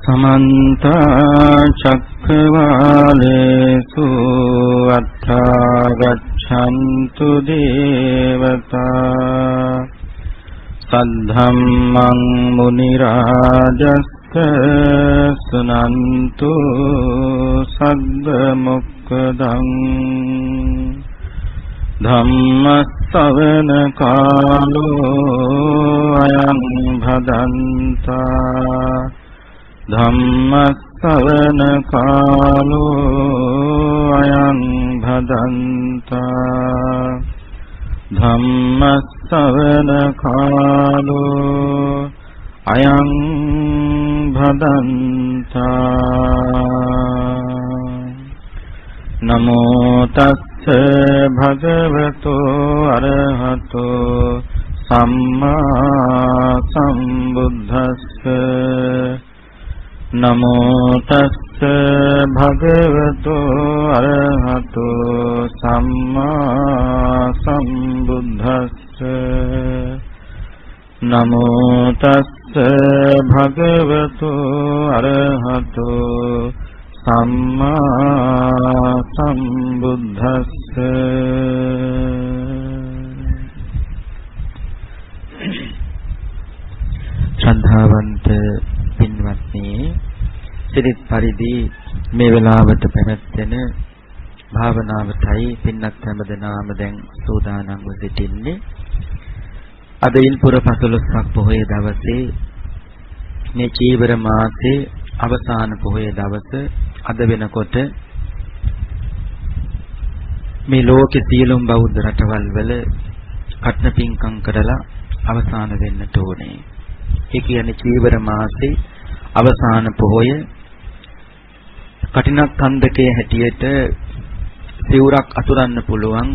समन्त चक्रवालेषु अत्रा गच्छन्तु देवता सद्धम्मं मुनिराजस्य सुनन्तु सद्मुक्तदं धम्मश्रवण कालो अयं भदन्ता धम्मश्रवण कालो अयं भदन्ता धम्मश्रवण कालो अयं भदन्ता नमो तस्से भगवतो अरहतो सम्मा सम्बुद्धस्से नमो तस्से भगवतो अरहतो सम्मा सम्बुद्धस्से नमो तस्से भगवतो अरहतो सम्मा सम्बुद्धस्से श्रद्धावंत පින්වත්නි සිරිත් පරිදි මේ වෙලාවට පැවැත්වෙන භාවනාවටයි පින්නත් හැමදෙනාම දැන් සූදානම්ව සිටින්නේ අද ඉල්පුර 15ක් පොහොය දවසේ මේ චීවර මාසයේ අවසාන පොහොය දවස අද වෙනකොට මේ ලෝකේ සියලුම බෞද්ධ රටවල් වල කටන පින්කම් කරලා අවසාන වෙන්නට ඕනේ. ඒ කියන්නේ චීවර මාසේ අවසාන පොහොය කටිනක් කන්දකේ හැටියට සිවුරක් අතුරන්න පුළුවන්,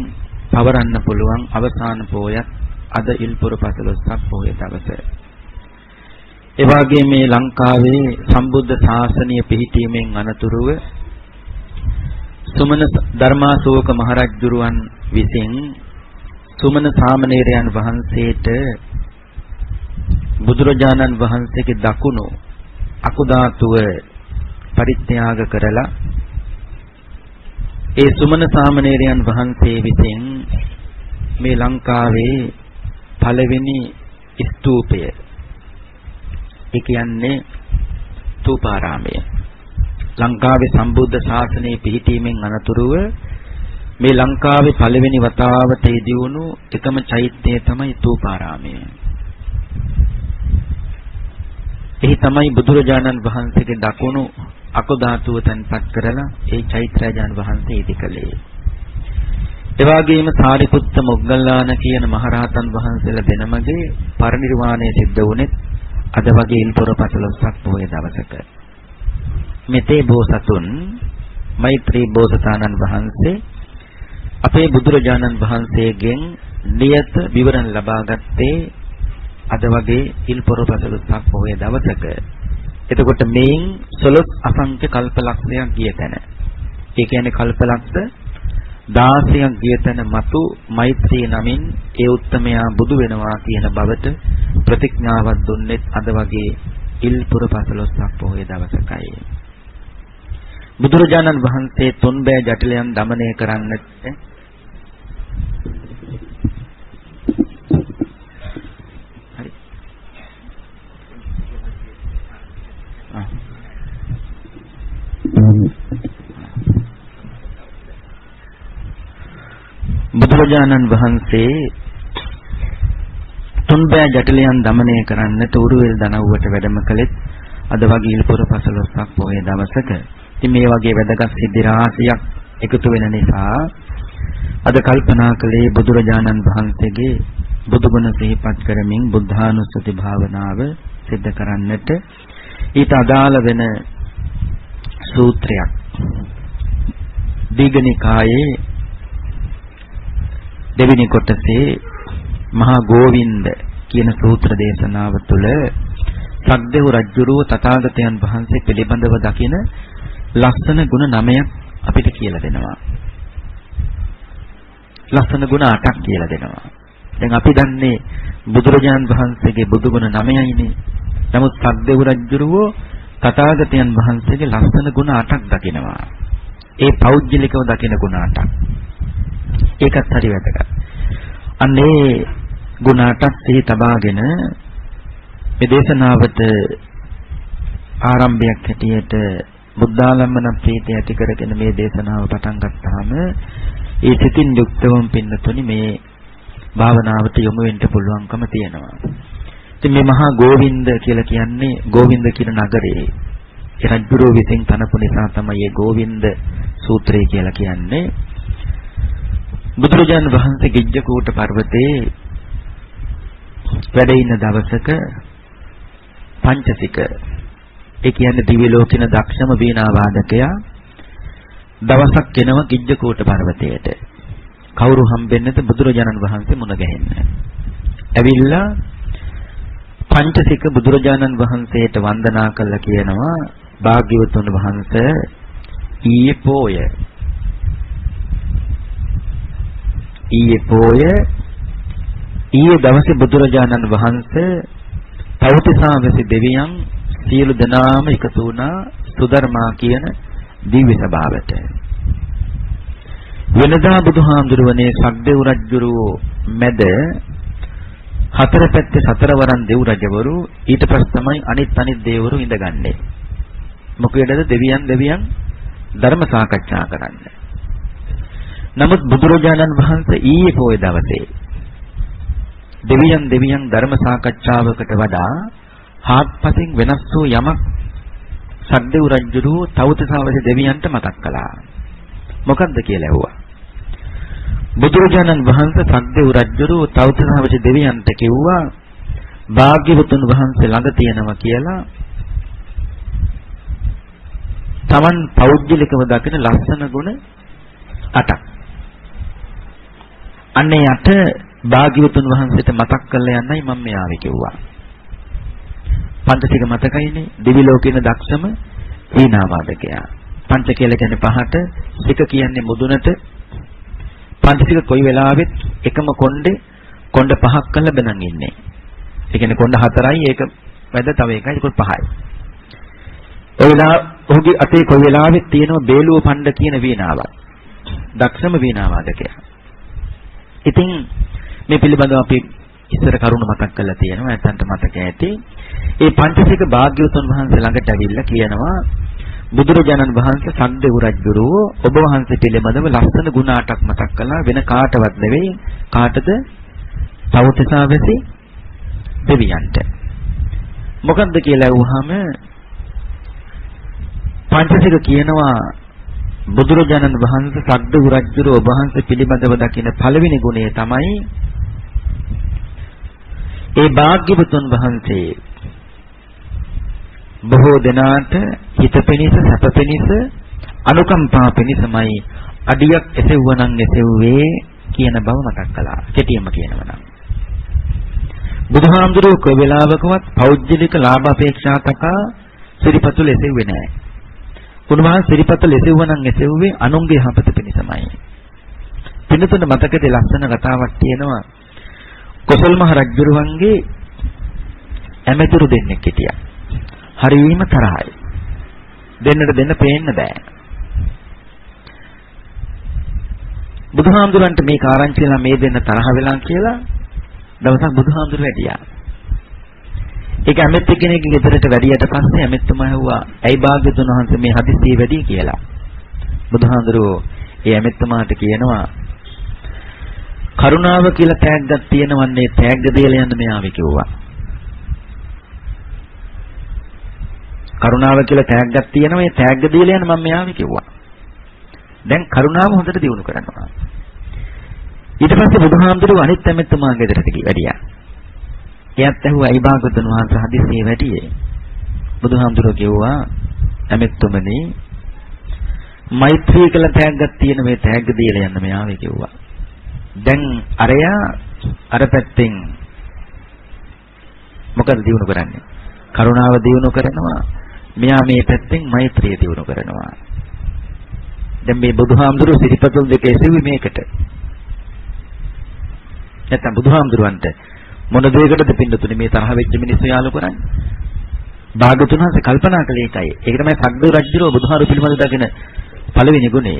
පවරන්න පුළුවන් අවසාන පොහොයක් අද ඉල්පුර 15ක් පොහොය දවස. ඒ වගේ මේ ලංකාවේ සම්බුද්ධ ශාසනය පිහිටීමෙන් අනතුරුව සුමන ධර්මාශෝක මහරජුරුවන් විසින් සුමන සාමණේරයන් වහන්සේට බුදුරජාණන් වහන්සේගේ දකුණු අකුධාතුව පරිත්‍යාග කරලා ඒ සුමන සාමණේරයන් වහන්සේ විසින් මේ ලංකාවේ පළවෙනි ස්තූපය ඒ කියන්නේ තූපාරාමය ලංකාවේ සම්බුද්ධ ශාසනයේ පිහිටීමෙන් අනතුරුව මේ ලංකාවේ පළවෙනි වතාවට ඉදි වුණු එකම චෛත්‍යය තමයි තූපාරාමය. එහි තමයි බුදුරජාණන් වහන්සේගේ දකුණු අකුධාතුව තැන්පත් කරලා ඒ චෛත්‍යයන් වහන්සේ ඉදි කළේ. ඒ වගේම සාරිපුත්ත මොග්ගල්ලාන කියන මහරහතන් වහන්සේලා දෙනමගේ පරිනිර්වාණය සිද්ධ වුණේ අද වගේ ඉල්පොර 15ක් පොහොය දවසක. මෙතේ බෝසතුන් මෛත්‍රී බෝසතාණන් වහන්සේ අපේ බුදුරජාණන් වහන්සේගෙන් නියත විවරණ ලබා ගත්තේ අද වගේ ඉල්පොර 15ක් පොහොය දවසක. එතකොට මේන් 12 අසංඛ්‍ය කල්පලක්ෂයක් ගිය තැන. ඒ කියන්නේ කල්පලක්ෂ 16ක් ගිය තැන මතු මෛත්‍රී නමින් ඒ උත්තමයා බුදු වෙනවා කියන බවට ප්‍රතිඥාවක් දුන්නෙත් අද වගේ ඉල්පොර 15ක් පොහොය දවසකයි. බුදුරජාණන් වහන්සේ තුන්බෑ ජටිලයන් দমনය කරන්නට බුදුරජාණන් වහන්සේ තුන්බෑ ජටිලයන් দমনය කරන්නට උරුවෙල් දනව්වට වැඩම කළෙත් අද වගේ ඉල්පොර 15ක් පොහොය දවසක. ඉතින් මේ වගේ වැදගත් සිද්ධි රාශියක් එකතු වෙන නිසා අද කල්පනා කළේ බුදුරජාණන් වහන්සේගේ බුදුගුණ සිහිපත් කරමින් බුද්ධානුස්සති භාවනාව සිද්ධ කරන්නට ඊට අදාළ වෙන සූත්‍රයක් දීඝනිකායේ දෙවෙනි කොටසේ මහා ගෝවින්ද කියන සූත්‍ර දේශනාව තුළ සක්දෙව් රජුරුව තථාගතයන් වහන්සේ පිළිබඳව දකින ලස්සන ගුණ 9ක් අපිට කියලා දෙනවා. ලස්සන ගුණ 8ක් කියලා දෙනවා. දැන් අපි දන්නේ බුදුරජාන් වහන්සේගේ බුදු ගුණ 9යිනේ. නමුත් සක්දෙව් රජුරුව තථාගතයන් වහන්සේගේ ලස්සන ගුණ 8ක් දකිනවා. ඒ පෞද්ගලිකව දකින ගුණ 8ක්. ඒකත් හරි වැදගත්. අන්නේ ගුණ 8ක් සිහි තබාගෙන මේ දේශනාවට ආරම්භයක් හැටියට බුද්ධාලම්බන ප්‍රීතිය ඇති කරගෙන මේ දේශනාව පටන් ගත්තාම ඒ සිතින් යුක්තවම පින්නතුනි මේ භාවනාවට යොමු වෙන්න පුළුවන්කම තියෙනවා. ඉතින් මේ මහා ගෝවින්ද කියලා කියන්නේ ගෝවින්ද කියන නගරේ ඒ රජුරෝ විසින් තනපු නිසා තමයි මේ ගෝවින්ද සූත්‍රය කියලා කියන්නේ. බුදුරජාණන් වහන්සේ ගිජ්ජකූට පර්වතයේ වැඩ ඉන්න දවසක පංචසික ඒ කියන්නේ දිව්‍ය ලෝකින දක්ෂම වීණා වාදකයා දවසක් එනවා ගිජ්ජකූට පර්වතයට. කවුරු හම්බෙන්නද? බුදුරජාණන් වහන්සේ මුණ ගැහෙන්න. ඇවිල්ලා පංචසික බුදුරජාණන් වහන්සේට වන්දනා කළා කියනවා භාග්‍යවතුන් වහන්සේ ඊයේ දවසේ බුදුරජාණන් වහන්සේ තවතිසාවැසි දෙවියන් සියලු දෙනාම එකතු වුණා සුධර්මා කියන දිව්‍ය සභාවට. වෙනදා බුදුහාමුදුරුවනේ සක්දෙව් රජුරෝ මැද හතර පැත්තේ සතරවරන් දෙව් රජවරු ඊට පස්සේ තමයි අනිත් දේවරු ඉඳගන්නේ. මොකේදද දෙවියන් ධර්ම සාකච්ඡා කරන්නේ. නමුත් බුදුරජාණන් වහන්සේ ඊයේ පොය දවසේ දෙවියන් ධර්ම සාකච්ඡාවකට වඩා හාත්පසින් වෙනස් වූ යමක් සක්දෙව් රජුරෝ තවතිසාවැසි දෙවියන්ට මතක් කළා. මොකක්ද කියලා ඇහුවා. බුදුරජාණන් වහන්සේ සක්දෙව් රජුරෝ තවතිසාවැසි දෙවියන්ට කිව්වා භාග්‍යවතුන් වහන්සේ ළඟ තියෙනවා කියලා Taman පෞද්ගලිකව දකින ලස්සන ගුණ 8ක්. අන්නේ 8 භාග්‍යවතුන් වහන්සේට මතක් කරලා යන්නයි මම මේ ආවේ කිව්වා. පංචසික මතකයිනේ දිවි ලෝකේන දක්ෂම වීණා වාදකයා. පංච කියලා කියන්නේ පහට, සික කියන්නේ මුදුනට. පංචසික කොයි වෙලාවෙත් එකම කොණ්ඩ පහක් කරලා බඳන් ඉන්නේ. ඒ කියන්නේ කොණ්ඩ 4යි ඒක වැද තව එකයි ඒක 5යි. ඔහුගේ අතේ කොයි වෙලාවෙත් තියෙනවා බේලුව පණ්ඩ කියන වීණාවක්. දක්ෂම වීණා වාදකයා. ඉතින් මේ පිළිබඳව අපි ඉස්සර කරුණ මතක් කරලා තියෙනවා. නැත්නම් මතක ඇති. ඒ පංචසික භාග්‍යවතුන් වහන්සේ ළඟට ඇවිල්ලා කියනවා බුදුරජාණන් වහන්සේ සක්දෙව් රජුරෝ ඔබ වහන්සේ පිළිබඳව ලස්සන ගුණ 8ක් මතක් කළා. වෙන කාටවත් නෙවෙයි. කාටද? තවතිසාවැසි දෙවියන්ට. මොකක්ද කියලා අහුවාම පංචසික කියනවා බුදුරජාණන් වහන්සේ සක්දෙව් රජුරෝ ඔබ වහන්සේ පිළිබඳව දකින පළවෙනි ගුණය තමයි ඒ භාග්‍යවතුන් වහන්සේ බොහෝ දෙනාට හිත පිණිස සැප පිණිස අනුකම්පා පිණිසමයි අඩියක් එසෙව්වනම් එසෙව්වේ කියන බව මතක් කළා. කෙටියෙන්ම කියනවා නම් බුදුහාමුදුරුවෝ කොයි වෙලාවකවත් පෞද්ගලික ලාභ අපේක්ෂා තකා සිරිපතුල එසෙව්වේ නැහැ. උන්වහන්සේ සිරිපතුල එසෙව්වනම් එසෙව්වේ අනුන්ගේ යහපත පිණිසමයි. පින්නතුන මතකයේ ලස්සන කතාවක් තියෙනවා. කොසල් මහ රජුරුවන්ගේ ඇමතිරු දෙන්නෙක් හිටියා. හරිම තරහයි. දෙන්න පේන්න බෑ. බුදුහාමුදුරන්ට මේ කාරණා මේ දෙන්න තරහ වෙලා කියලා දවසක් බුදුහාමුදුරුවෝ වැඩියා. ඒක ඇමෙත් කෙනෙක්ගේ ගෙදරට වැඩියට පස්සේ ඇමෙත්තුමා ඇහුවා ඇයි භාග්‍යවතුන් වහන්සේ මේ හදිස්සිය වැඩි කියලා. බුදුහාමුදුරුවෝ ඒ ඇමෙත්තුමාට කියනවා කරුණාව කියලා තෑග්ගක් තියෙනවන්නේ තෑග්ග දෙල යන්න මෙයාව කිව්වා. කරුණාව කියලා තෑග්ගක් තියෙනවා ඒ තෑග්ග දෙල යන්න මම මෙයාව කිව්වා. දැන් කරුණාව හොඳට දියුණු කරනවා. ඊට පස්සේ බුදුහාමුදුරුවෝ අනිත් ඇමෙත්තුමා ගෙදරට වැඩියා. එයාත් ඇහුවා ඇයි භාග්‍යවතුන් වහන්සේ හදිස්සිය වැඩියේ? බුදුහාමුදුරුවෝ කිව්වා ඇමෙත්තුමනි මෛත්‍රී කියලා තෑග්ගක් තියෙන මේ තෑග්ග දෙල යන්න මෙයාව කිව්වා. දැන් අරයා අර පැත්තෙන් මොකද දිනු කරන්නේ? කරුණාව දිනු කරනවා. මෙයා මේ පැත්තෙන් මෛත්‍රිය දිනු කරනවා. දැන් මේ බුදුහාමුදුරුවෝ සිරිපතුල් දෙක එසෙව්වේ මේකට. නැත්නම් බුදුහාමුදුරුවන්ට මොන දෙයකටද පින්නතුනේ මේ තරහ වෙච්ච මිනිස්සු යාළු කරන්නේ? භාගතුන් වහන්සේ කල්පනා කළේ ඒකයි. ඒක තමයි සග්ග රජුරෝ බුදුහාරු පිළිබඳ දකින පළවෙනි ගුණය.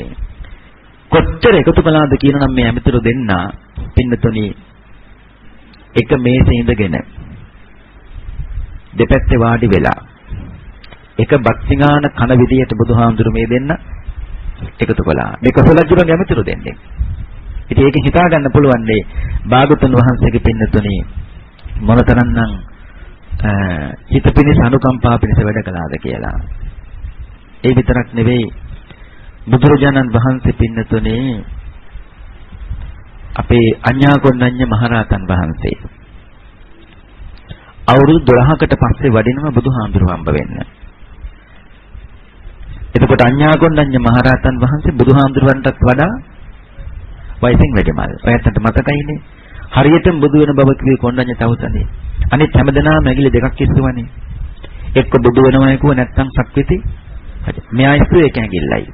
කොච්චර එකතු කළාද කියනනම් මේ ඇමතිරු දෙන්න පින්නතුණි එක මේසේ ඉඳගෙන දෙපැත්තේ වාඩි වෙලා එක බක්සිඟාන කන විදියට බුදුහාමුදුරු මේ දෙන්න එකතු කළා. මේ කොසල් රජුගේ ඇමතිරු දෙන්නේ. ඉතින් ඒක හිතා ගන්න පුළුවන් නේ භාගතුන් වහන්සේගේ පින්නතුණි මොනතරම්නම් හිත පිණිස අනුකම්පා පිණිස වැඩ කළාද කියලා. ඒ විතරක් නෙවෙයි බුදුරජාණන් වහන්සේ පින්නතුනේ අපේ අඤ්ඤාකොණ්ණඤ්ඤ මහරහතන් වහන්සේ අවුරුදු 12කට පස්සේ වඩිනම බුදුහාමුදුරුවෝ හම්බ වෙන්න. එතකොට අඤ්ඤාකොණ්ණඤ්ඤ මහරහතන් වහන්සේ බුදුහාමුදුරුවන්ටත් වඩා වයසින් වැඩිමල්. ඔයයන්ට මතකයිනේ. හරියටම බුදු වෙන බව කිව්වේ කොණ්ඩඤ්ඤ තවුසනේ. අනිත් හැමදෙනාම ඇඟිලි දෙකක් ඉස්සුවනේ. එක්ක බුදු වෙනවයි කිව්ව නැත්නම් සක්විති. මෙයා ඉස්සුවේ එක ඇඟිල්ලයි.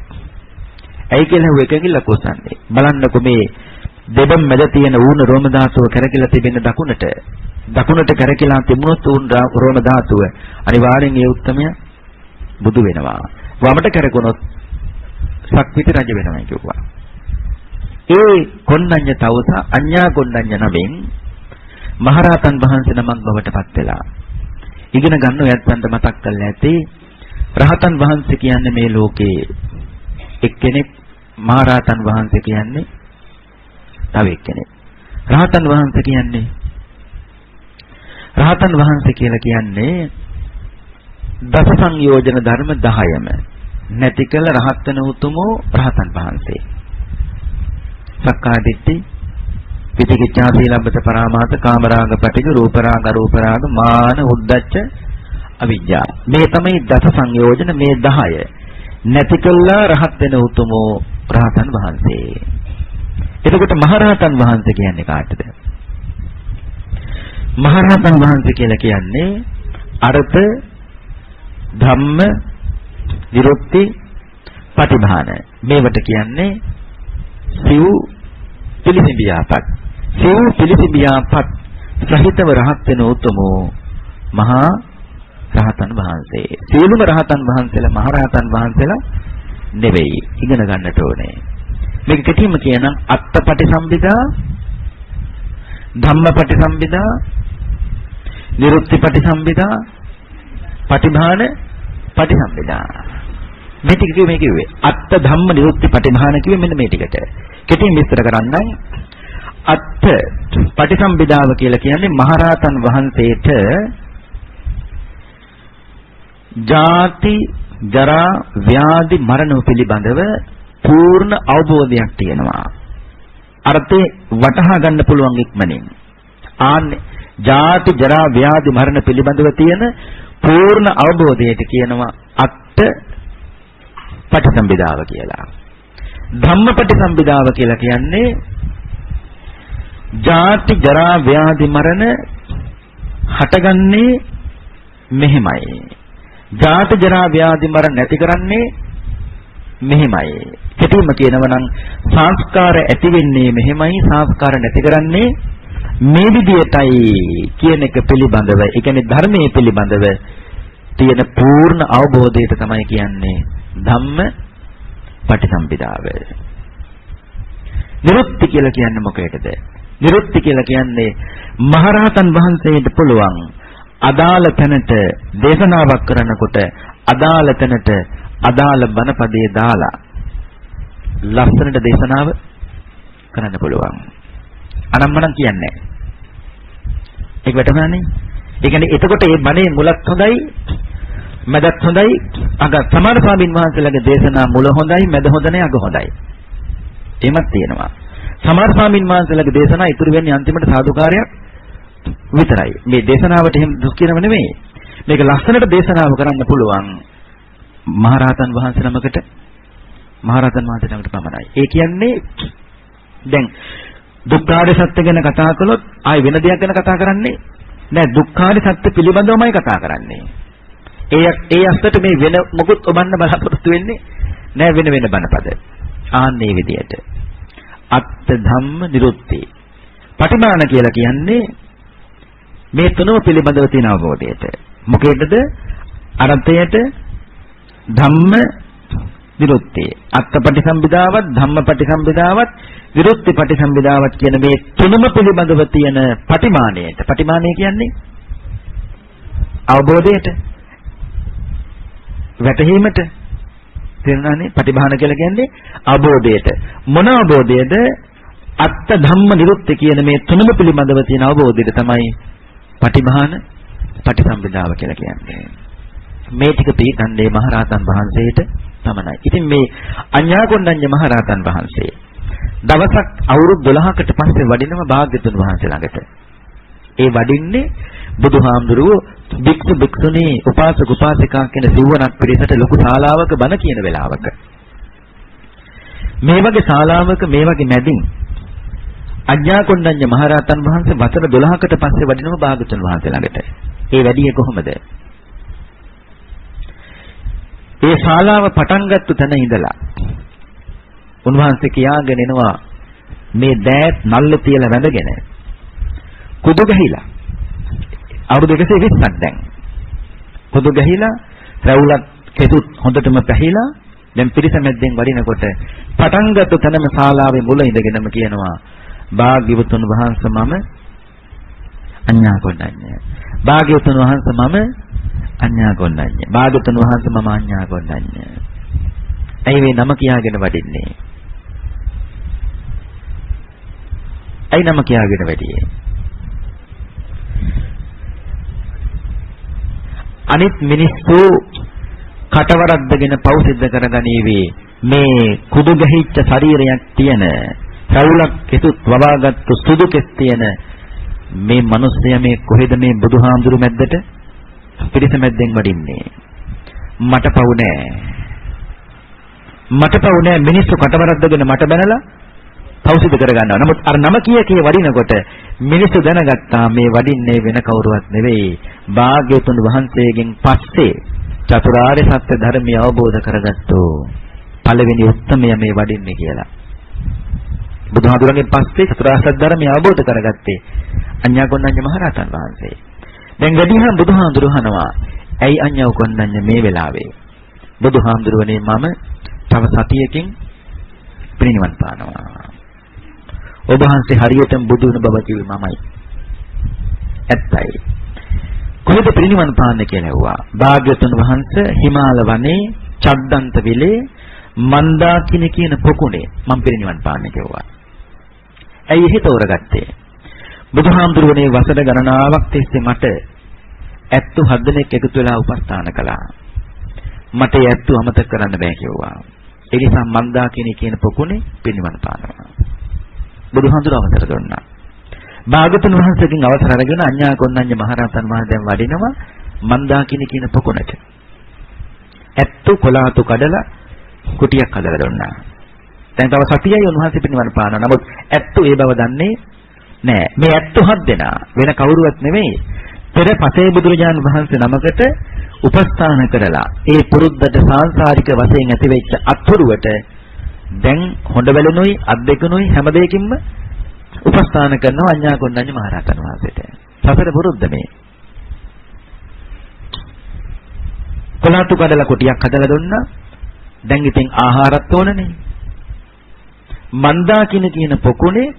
ඇයි කියලා හුව එක ඇඟිල්ල කොසන්නේ. බලන්නකො මේ දෙබම් මැද තියෙන ඌණ රෝම ධාතුව කරකිලා තිබෙන දකුණට කරකිලා තිබුණොත් ඌණ රෝම ධාතුව අනිවාර්යෙන් ඒ උත්තරමය බුදු වෙනවා. වමට කරකුණොත් සක්විති රජ වෙනවා කිව්වා. ඒ කොණ්ඩඤ්ඤ තවුස අඤ්ඤා කොණ්ඩඤ්ඤ නමින් මහරහතන් වහන්සේ නමක් බවට පත් වෙලා ඉගෙන ගන්න ඔයත්න්ට මතක් කරලා ඇති රහතන් වහන්සේ කියන්නේ මේ ලෝකේ එක්කෙනෙක් මහරහතන් වහන්සේ කියන්නේ තව එක්කෙනෙක් රහතන් වහන්සේ කියලා කියන්නේ දස සංයෝජන ධර්ම 10ම නැති කළ රහත් වෙන උතුමෝ රහතන් වහන්සේ සක්කාය දිට්ඨි විචිකිච්ඡා සීලබ්බත පරාමාස කාමරාග පටිඝ රූපරාග අරූපරාග මාන උද්ධච්ච අවිජ්ජා මේ තමයි දස සංයෝජන මේ 10 නැති කළා රහත් වෙන උතුමෝ රහතන් වහන්සේ. එතකොට මහරහතන් වහන්සේ කියන්නේ කාටද? මහරහතන් වහන්සේ කියලා කියන්නේ අර්ථ ධම්ම විරුක්ති පටිභාන මේවට කියන්නේ සිව් පිළිසිඹියාපත් සහිතව රහත් වෙන උතුමෝ මහා රහතන් වහන්සේ. සියලුම රහතන් වහන්සේලා මහා රහතන් වහන්සේලා නෙවෙයි. ඉගෙන ගන්නට ඕනේ. මේක කෙටිම කියනම් අත්තපටිසම්භිදා, ධම්මපටිසම්භිදා, නිරුක්තිපටිසම්භිදා, පටිභාන පටිසම්භිදා. මේ ටික කිව්වේ අත්ත ධම්ම නිරුක්ති පටිභාන කිව්වේ මෙන්න මේ ටිකට. කෙටියෙන් විස්තර කරන්නම්. අත්ත පටිසම්භිදාව කියලා කියන්නේ මහරහතන් වහන්සේට ජාති ජරා ව්‍යාධි මරණ පිළිබඳව පූර්ණ අවබෝධයක් තියෙනවා. අර්ථේ වටහා ගන්න පුළුවන් ඉක්මනින්. ආන්නේ ජාති ජරා ව්‍යාධි මරණ පිළිබඳව තියෙන පූර්ණ අවබෝධයට කියනවා අත්ත පටිසම්භිදාව කියලා. ධම්මපටිසම්භිදාව කියලා කියන්නේ ජාති ජරා ව්‍යාධි මරණ හටගන්නේ මෙහෙමයි. ජාති ජරා ව්‍යාධි මරණ නැති කරන්නේ මෙහෙමයි. කෙටිම කියනවා නම් සංස්කාර ඇති වෙන්නේ මෙහෙමයි සංස්කාර නැති කරන්නේ මේ විදියටයි කියන එක පිළිබඳව, ඒ කියන්නේ ධර්මයේ පිළිබඳව තියෙන පූර්ණ අවබෝධයට තමයි කියන්නේ ධම්ම පටිසම්භිදාව. නිරුක්ති කියලා කියන්නේ මොකේද? නිරුක්ති කියලා කියන්නේ මහරහතන් වහන්සේට පුළුවන් අදාළ තැනට දේශනාවක් කරනකොට අදාළ තැනට අදාළ බණපදයේ දාලා ලස්සනට දේශනාව කරන්න පුළුවන්. අනම්මනම් කියන්නේ. ඒක වැටහුණානේ. ඒ කියන්නේ එතකොට මේ බණේ මුලත් හොඳයි, මැදත් හොඳයි, අග සමහර ස්වාමීන් වහන්සේලාගේ දේශනා මුල හොඳයි, මැද හොඳ නැහැ, අග හොඳයි. එහෙමත් තියෙනවා. සමහර ස්වාමීන් වහන්සේලාගේ දේශනා ඉතුරු වෙන්නේ අන්තිමට සාදුකාරයක් විතරයි. මේ දේශනාවට එහෙම දුක් කියනව නෙමෙයි. මේක ලස්සනට දේශනාව කරන්න පුළුවන් මහරහතන් වහන්සේ නමකට පමණයි. ඒ කියන්නේ දැන් දුක්ඛාර සත්‍ය ගැන කතා කළොත් ආයි වෙන දෙයක් ගැන කතා කරන්නේ නෑ. දුක්ඛාර සත්‍ය පිළිබඳවමයි කතා කරන්නේ. ඒ අස්සට මේ වෙන මොකුත් ඔබන්න බලාපොරොත්තු වෙන්නේ නෑ වෙන බණපද. ආන්නේ විදියට. අත්ත ධම්ම නිරුක්ති. පටිමාන කියලා කියන්නේ මේ තුනම පිළිබඳව තියෙන අවබෝධයට. මොකේදද? අර්ථයට ධම්ම විරුක්තිය. අත්පටිසම්භිදාවත් ධම්මපටිසම්භිදාවත් විරුක්තිපටිසම්භිදාවත් කියන මේ තුනම පිළිබඳව තියෙන පටිමාණයට. පටිමාණය කියන්නේ අවබෝධයට, වැටහීමට. තේරුණානේ? පටිභාන කියලා කියන්නේ අවබෝධයට. මොන අවබෝධයද? අත්ත ධම්ම නිරුක්ති කියන මේ තුනම පිළිබඳව තියෙන අවබෝධයට තමයි පටිභාන පටිසම්භිදාව කියලා කියන්නේ. මේ ටික පිළිගන්නේ මහරහතන් වහන්සේට පමණයි. ඉතින් මේ අඤ්ඤාකොණ්ඩඤ්ඤ මහරහතන් වහන්සේ දවසක් අවුරුදු 12කට පස්සේ වඩිනම භාග්‍යතුන් වහන්සේ ළඟට. ඒ වඩින්නේ බුදුහාමුදුරුවෝ භික්ෂු භික්ෂුණී උපාසක උපාසිකා කියන සිව්වණක් පිරිසට ලොකු ශාලාවක බණ කියන වෙලාවක. මේ වගේ ශාලාවක මේ වගේ මැදින් අඤ්ඤාකොණ්ඩඤ්ඤ මහරහතන් වහන්සේ වසර 12කට පස්සේ වඩිනම භාග්‍යතුන් වහන්සේ ළඟට. ඒ වැඩියේ කොහොමද? ඒ ශාලාව පටන් ගත්ත තැන ඉඳලා උන්වහන්සේ කියාගෙන එනවා මේ දෑත් නල්ල තියලා වැඳගෙන කුඩු ගහිලා අවුරුදු 120ක් දැන් කුඩු ගහිලා රැවුලක් කෙතුත් හොඳටම පැහිලා දැන් පිරිස මැද්දෙන් වඩිනකොට පටන් ගත්ත තැනම ශාලාවේ මුල ඉඳගෙනම කියනවා භාග්‍යවතුන් වහන්සේ මම අඤ්ඤාකොණ්ඩඤ්ඤ. භාග්‍යවතුන් වහන්සේ මම අඤ්ඤාකොණ්ඩඤ්ඤ. භාග්‍යවතුන් වහන්සේ මම අඤ්ඤාකොණ්ඩඤ්ඤ. ඇයි මේ නම කියාගෙන වඩින්නේ? ඇයි නම කියාගෙන වැඩියේ? අනිත් මිනිස්සු කටවරද්දගෙන පව් සිද්ධ කරගනීවි මේ කුඩු ගැහිච්ච ශරීරයක් තියෙන රවුලක් කෙසුත් වවාගත්තු සුදු කෙස් තියෙන මේ මිනිස්සයා මේ කොහෙද මේ බුදුහාමුදුරු මැද්දට පිරිස මැද්දෙන් වඩින්නේ? මට පව් නෑ. මට පව් නෑ. මිනිස්සු කටවරද්දගෙන මට බැනලා පව් සිද්ධ කරගන්නවා. නමුත් අර නම කිය වඩිනකොට මිනිස්සු දැනගත්තා මේ වඩින්නේ වෙන කවුරුවත් නෙවෙයි භාග්‍යවතුන් වහන්සේගෙන් පස්සේ චතුරාර්ය සත්‍ය ධර්මය අවබෝධ කරගත්තෝ පළවෙනි උත්තමයා මේ වඩින්නේ කියලා. බුදුහාමුදුරන්ගෙන් පස්සේ චතුරාර්ය සත්‍ය ධර්මය අවබෝධ කරගත්තේ අඤ්ඤාකොණ්ඩඤ්ඤ මහරහතන් වහන්සේ. දැන් වැඩිහම බුදුහාමුදුරුවෝ අහනවා ඇයි අඤ්ඤාකොණ්ඩඤ්ඤ මේ වෙලාවේ? බුදුහාමුදුරුවනේ මම තව සතියකින් පිරිනිවන් පානවා. ඔබ වහන්සේ හරියටම බුදු වෙන බව කිව්වේ මමයි. ඇත්තයි. කොහෙද පිරිනිවන් පාන්නේ කියලා ඇහුවා. භාග්‍යවතුන් වහන්සේ හිමාල වනේ චද්දන්ත විලේ මන්දාකිනි කියන පොකුණේ මම පිරිනිවන් පාන්නේ කිව්වා. ඇයි එහෙ තෝරගත්තේ? බුදුහාමුදුරුවනේ වසර ගණනාවක් තිස්සේ මට ඇත්තු 7 දෙනෙක් එකතු වෙලා උපස්ථාන කළා. මට ඒ ඇත්තු අමතක කරන්න බෑ කිව්වා. ඒ නිසා මන්දාකිනි කියන පොකුණේ පිරිනිවන් පානවා. බුදුහාමුදුරුවෝ අවසර දුන්නා. භාගතුන් වහන්සේගෙන් අවසර අරගෙන අඤ්ඤාකොණ්ඩඤ්ඤ මහරහතන් වහන්සේ දැන් වඩිනවා මන්දාකිනි කියන පොකුණට. ඇත්තු කොලාතු කඩලා කුටියක් හදලා දුන්නා. දැන් තව සතියයි උන්වහන්සේ පිරිනිවන් පානවා. නමුත් ඇත්තු ඒ බව දන්නේ නෑ. මේ ඇත්තු 7 දෙනා වෙන කවුරුවත් නෙමෙයි. පෙර පසේ බුදුරජාණන් වහන්සේ නමකට උපස්ථාන කරලා ඒ පුරුද්දට සාංශාරික වශයෙන් ඇතිවෙච්ච අත්හුරුවට දැන් හොඬ වැලෙනුයි අත් දෙකනුයි හැම දෙයකින්ම උපස්ථාන කරනවා අඤ්ඤාකොණ්ඩඤ්ඤ මහරහතන් වහන්සේට. සසර පුරුද්ද මේ. කොලාතු කඩලා කුටියක් හදලා දුන්නා. දැන් ඉතින් ආහාරත් ඕනනේ. මන්දාකින කියන පොකුණේ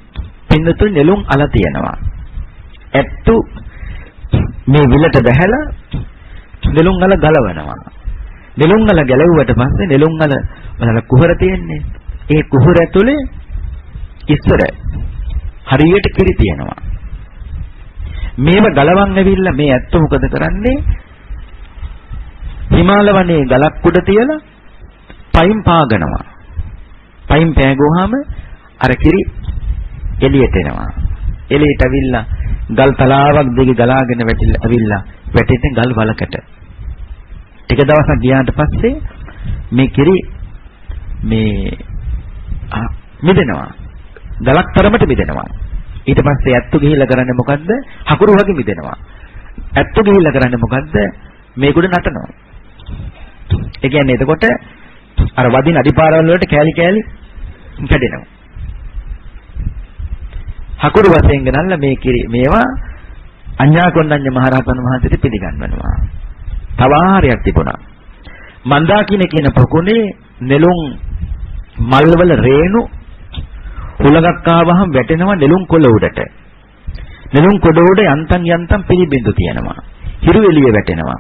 පින්නතු නෙළුම් අල තියෙනවා. ඇත්තු මේ විලට බැහැලා නෙළුම් අල ගලවනවා. නෙළුම් අල ගැලවුවට පස්සේ නෙළුම් අල වල කුහර තියෙන්නේ. ඒ කුහර ඇතුලේ ඉස්සර හරියට කිරි තියෙනවා. මේව ගලවන් ඇවිල්ලා මේ ඇත්ත මොකද කරන්නේ? හිමාල වනේ ගලක් උඩ තියලා පයින් පාගනවා. පයින් පෑගුවාම අර කිරි එළියට එනවා. එළියට ඇවිල්ලා ගල් තලාවක් දිගේ ගලාගෙන ඇවිල්ලා වැටෙන්නේ ගල් වලකට. ටික දවසක් ගියාට පස්සේ මේ කිරි මේ මිදෙනවා. ගලක් තරමට මිදෙනවා. ඊට පස්සේ ඇත්තු ගිහිල්ලා කරන්නේ මොකද්ද? හකුරු වගේ මිදෙනවා. ඇත්තු ගිහිල්ලා කරන්නේ මොකද්ද? මේකුඩ නටනවා. ඒ කියන්නේ එතකොට අර වදින අඩිපාරවල වලට කෑලි කෑලි කැඩෙනවා. හකුරු වශයෙන් ගනනලා මේ කිරි මේවා අඤ්ඤාකොණ්ඩඤ්ඤ මහරහතන් වහන්සේට පිළිගන්වනවා. තව ආහාරයක් තිබුණා. මන්දාකිණි කියන පොකුණේ නෙළුම් මල්වල රේණු හුලඟක් ආවහම වැටෙනවා නෙළුම් කොළ උඩට. නෙළුම් කොළ උඩ යන්තම් පිළිබිඳු තියෙනවා. හිරු එළිය වැටෙනවා.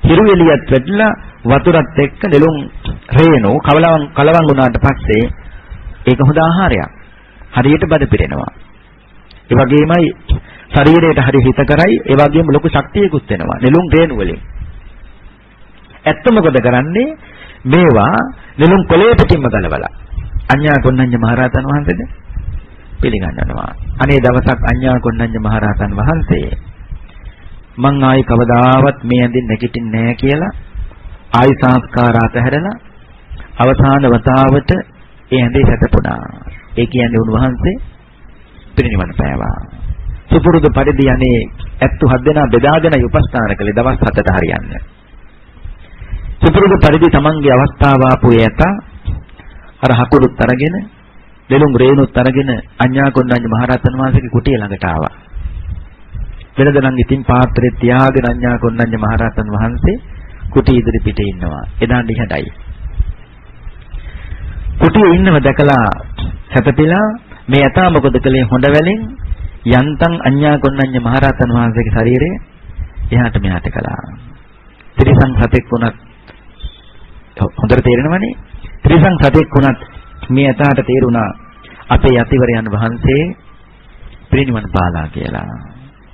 හිරු එළියත් වැටලා වතුරත් එක්ක නෙළුම් රේණු කලවම් වුණාට පස්සේ ඒක හොඳ ආහාරයක්. හරියට බඩ පිරෙනවා. ඒ වගේමයි ශරීරයට හරි හිත කරයි ඒ වගේම ලොකු ශක්තියකුත් වෙනවා නෙළුම් රේණු වලින්. ඇත්ත මොකද කරන්නේ මේවා නෙළුම් කොළේ පිටින්ම ගලවලා අඤ්ඤා කොණ්ණඤ්ඤ මහරහතන් වහන්සේද පිළිගන්නවා. අනේ දවසක් අඤ්ඤා කොණ්ණඤ්ඤ මහරහතන් වහන්සේ මං ආයි කවදාවත් මේ ඇඳින් නැගිටින්නේ නැහැ කියලා ආයි සංස්කාර අතහැරලා අවසාන වතාවට ඒ ඇඳේ සැතපුණා. ඒ කියන්නේ උන්වහන්සේ පිරිනිවන් පෑවා. සුපුරුදු පරිදි අනේ 77 දෙනා බෙදාගෙනයි උපස්ථාන කළේ දවස් 7ට හරියන්නේ. සුපුරුදු පරිදි තමන්ගේ අවස්ථාව ආපු ඇත අර හකුරුත් අරගෙන දෙලුම් රේණුත් අරගෙන අඤ්ඤා කොණ්ණඤ්ඤ මහරහතන් වහන්සේගේ කුටිය ළඟට ආවා. වෙනදනම් ඉතින් පාත්‍රෙ තියාගෙන අඤ්ඤා කොණ්ණඤ්ඤ මහරහතන් වහන්සේ කුටිය ඉදිරි පිටේ ඉන්නවා. එදා නිහඬයි. කුටියේ ඉන්නව දැකලා සැතපෙලා මේ යතා මොකද කළේ හොඬ වැලෙන් යන්තම් අඤ්ඤා කොණ්ණඤ්ඤ මහරහතන් වහන්සේගේ ශරීරය එහාට මෙහාට කළා. ත්‍රිසං සතෙක් වුණත් හොඳට තේරෙනවනේ. ත්‍රිසං සතෙක් වුණත් මේ යතාට තේරුණා අපේ යතිවරයන් වහන්සේ පිරිනිවන් පාලා කියලා.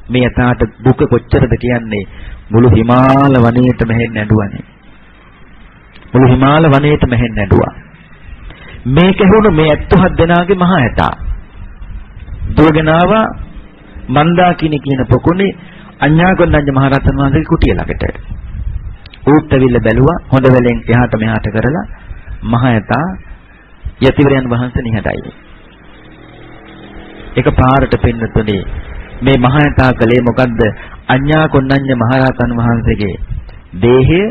මේ යතාට දුක කොච්චරද කියන්නේ මුළු හිමාල වනයේට මෙහෙන්න ඇඬුවානේ. මුළු හිමාල වනයේට මෙහෙන්න ඇඬුවා. මේ කැහුණු මේ 77 දෙනාගේ මහා ඇතා දුවගෙන ආවා මන්දාකිණි කියන පොකුණේ අඤ්ඤා කොණ්ණඤ්ඤ මහරහතන් වහන්සේගේ කුටිය ළඟට. ඌත් ඇවිල්ලා බැලුවා හොඳ වෙලෙන් එහාට මෙහාට කරලා මහා ඇතා යතිවරයන් වහන්සේ නිහඬයි. එක පාරට පින්නතුනේ මේ මහා ඇතා කලේ මොකද්ද? අඤ්ඤා කොණ්ණඤ්ඤ මහරහතන් වහන්සේගේ දේහය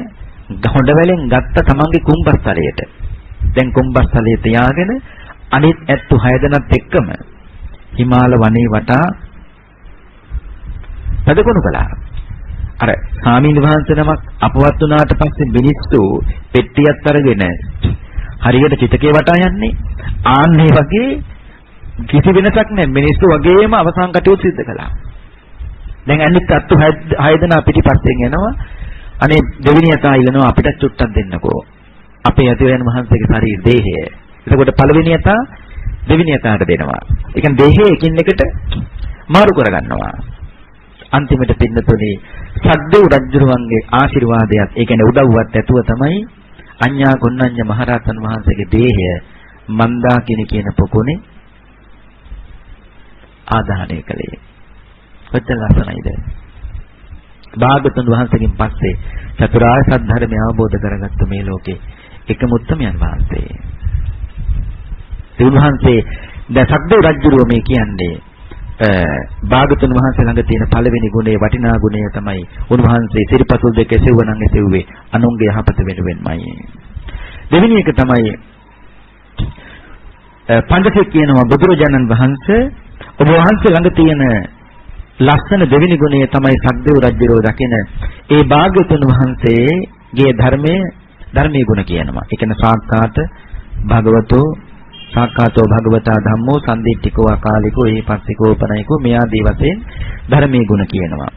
හොඳ වෙලෙන් ගත්ත තමන්ගේ කුඹස්තලයට. දැන් කුඹස්තලයේ තියාගෙන අනිත් 76 දෙනාත් එක්කම හිමාල වනේ වටා පදකොණු කළා. අර ස්වාමීන් වහන්සේ නමක් අපවත් වුණාට පස්සේ මිනිස්සු පෙට්ටියක් අරගෙන හරියට චිතකේ වටා යන්නේ. ආන්නේ වගේ කිසි වෙනසක් නැහැ. මිනිස්සු වගේම අවසන් කටයුතු සිද්ධ කළා. දැන් අනිත් 76 දෙනා පිටිපස්සෙන් එනවා. අනේ දෙවෙනි යතා ඉල්ලනවා අපිට චුට්ටක් දෙන්නකෝ. අපේ යතිවරයන් වහන්සේගේ ශරීර දේහය. එතකොට පළවෙනි යතා දෙවෙනි යතාට දෙනවා. ඒ කියන්නේ දේහය එකින් එකට මාරු කරගන්නවා. අන්තිමට පින්නතුනේ සද්දේව රජුරුවන්ගේ ආශිර්වාදයක් ඒ කියන්නේ උදව්වත් ඇතුව තමයි අඤ්ඤා කොණ්ණඤ්ඤ මහරහතන් වහන්සේගේ දේහය මන්දාකිණි කියන පොකුණේ ආදාහනය කළේ. කොච්චර ලස්සනයිද? භාගතුන් වහන්සේගෙන් පස්සේ චතුරාර්ය සත්‍ය ධර්මය අවබෝධ කරගත්ත මේ ලෝකේ එකම උත්තමයන් වහන්සේ. ඒ වහන්සේ දැන් සද්දේව රජුරුව මේ කියන්නේ භාගතුන් වහන්සේ ළඟ තියෙන පළවෙනි ගුණය වටිනා ගුණය තමයි උන්වහන්සේ සිරිපතුල් දෙක එසෙව්වනම් එසෙව්වේ අනුන්ගේ යහපත වෙනුවෙන්මයි. දෙවෙනි එක තමයි පඬිතුක් කියනවා බුදුරජාණන් වහන්සේ ඔබ වහන්සේ ළඟ තියෙන ලස්සන දෙවෙනි ගුණය තමයි සද්දේව රජුරෝ දකින ඒ භාගතුන් වහන්සේගේ ධර්මයේ ගුණ කියනවා. ඒ කියන්නේ සාක්කාතෝ භගවතා ධම්මෝ සම්දිට්ඨිකෝ අකාලිකෝ ඒපස්සිකෝ උපනයිකෝ මේ ආදී වශයෙන් ධර්මයේ ගුණ කියනවා.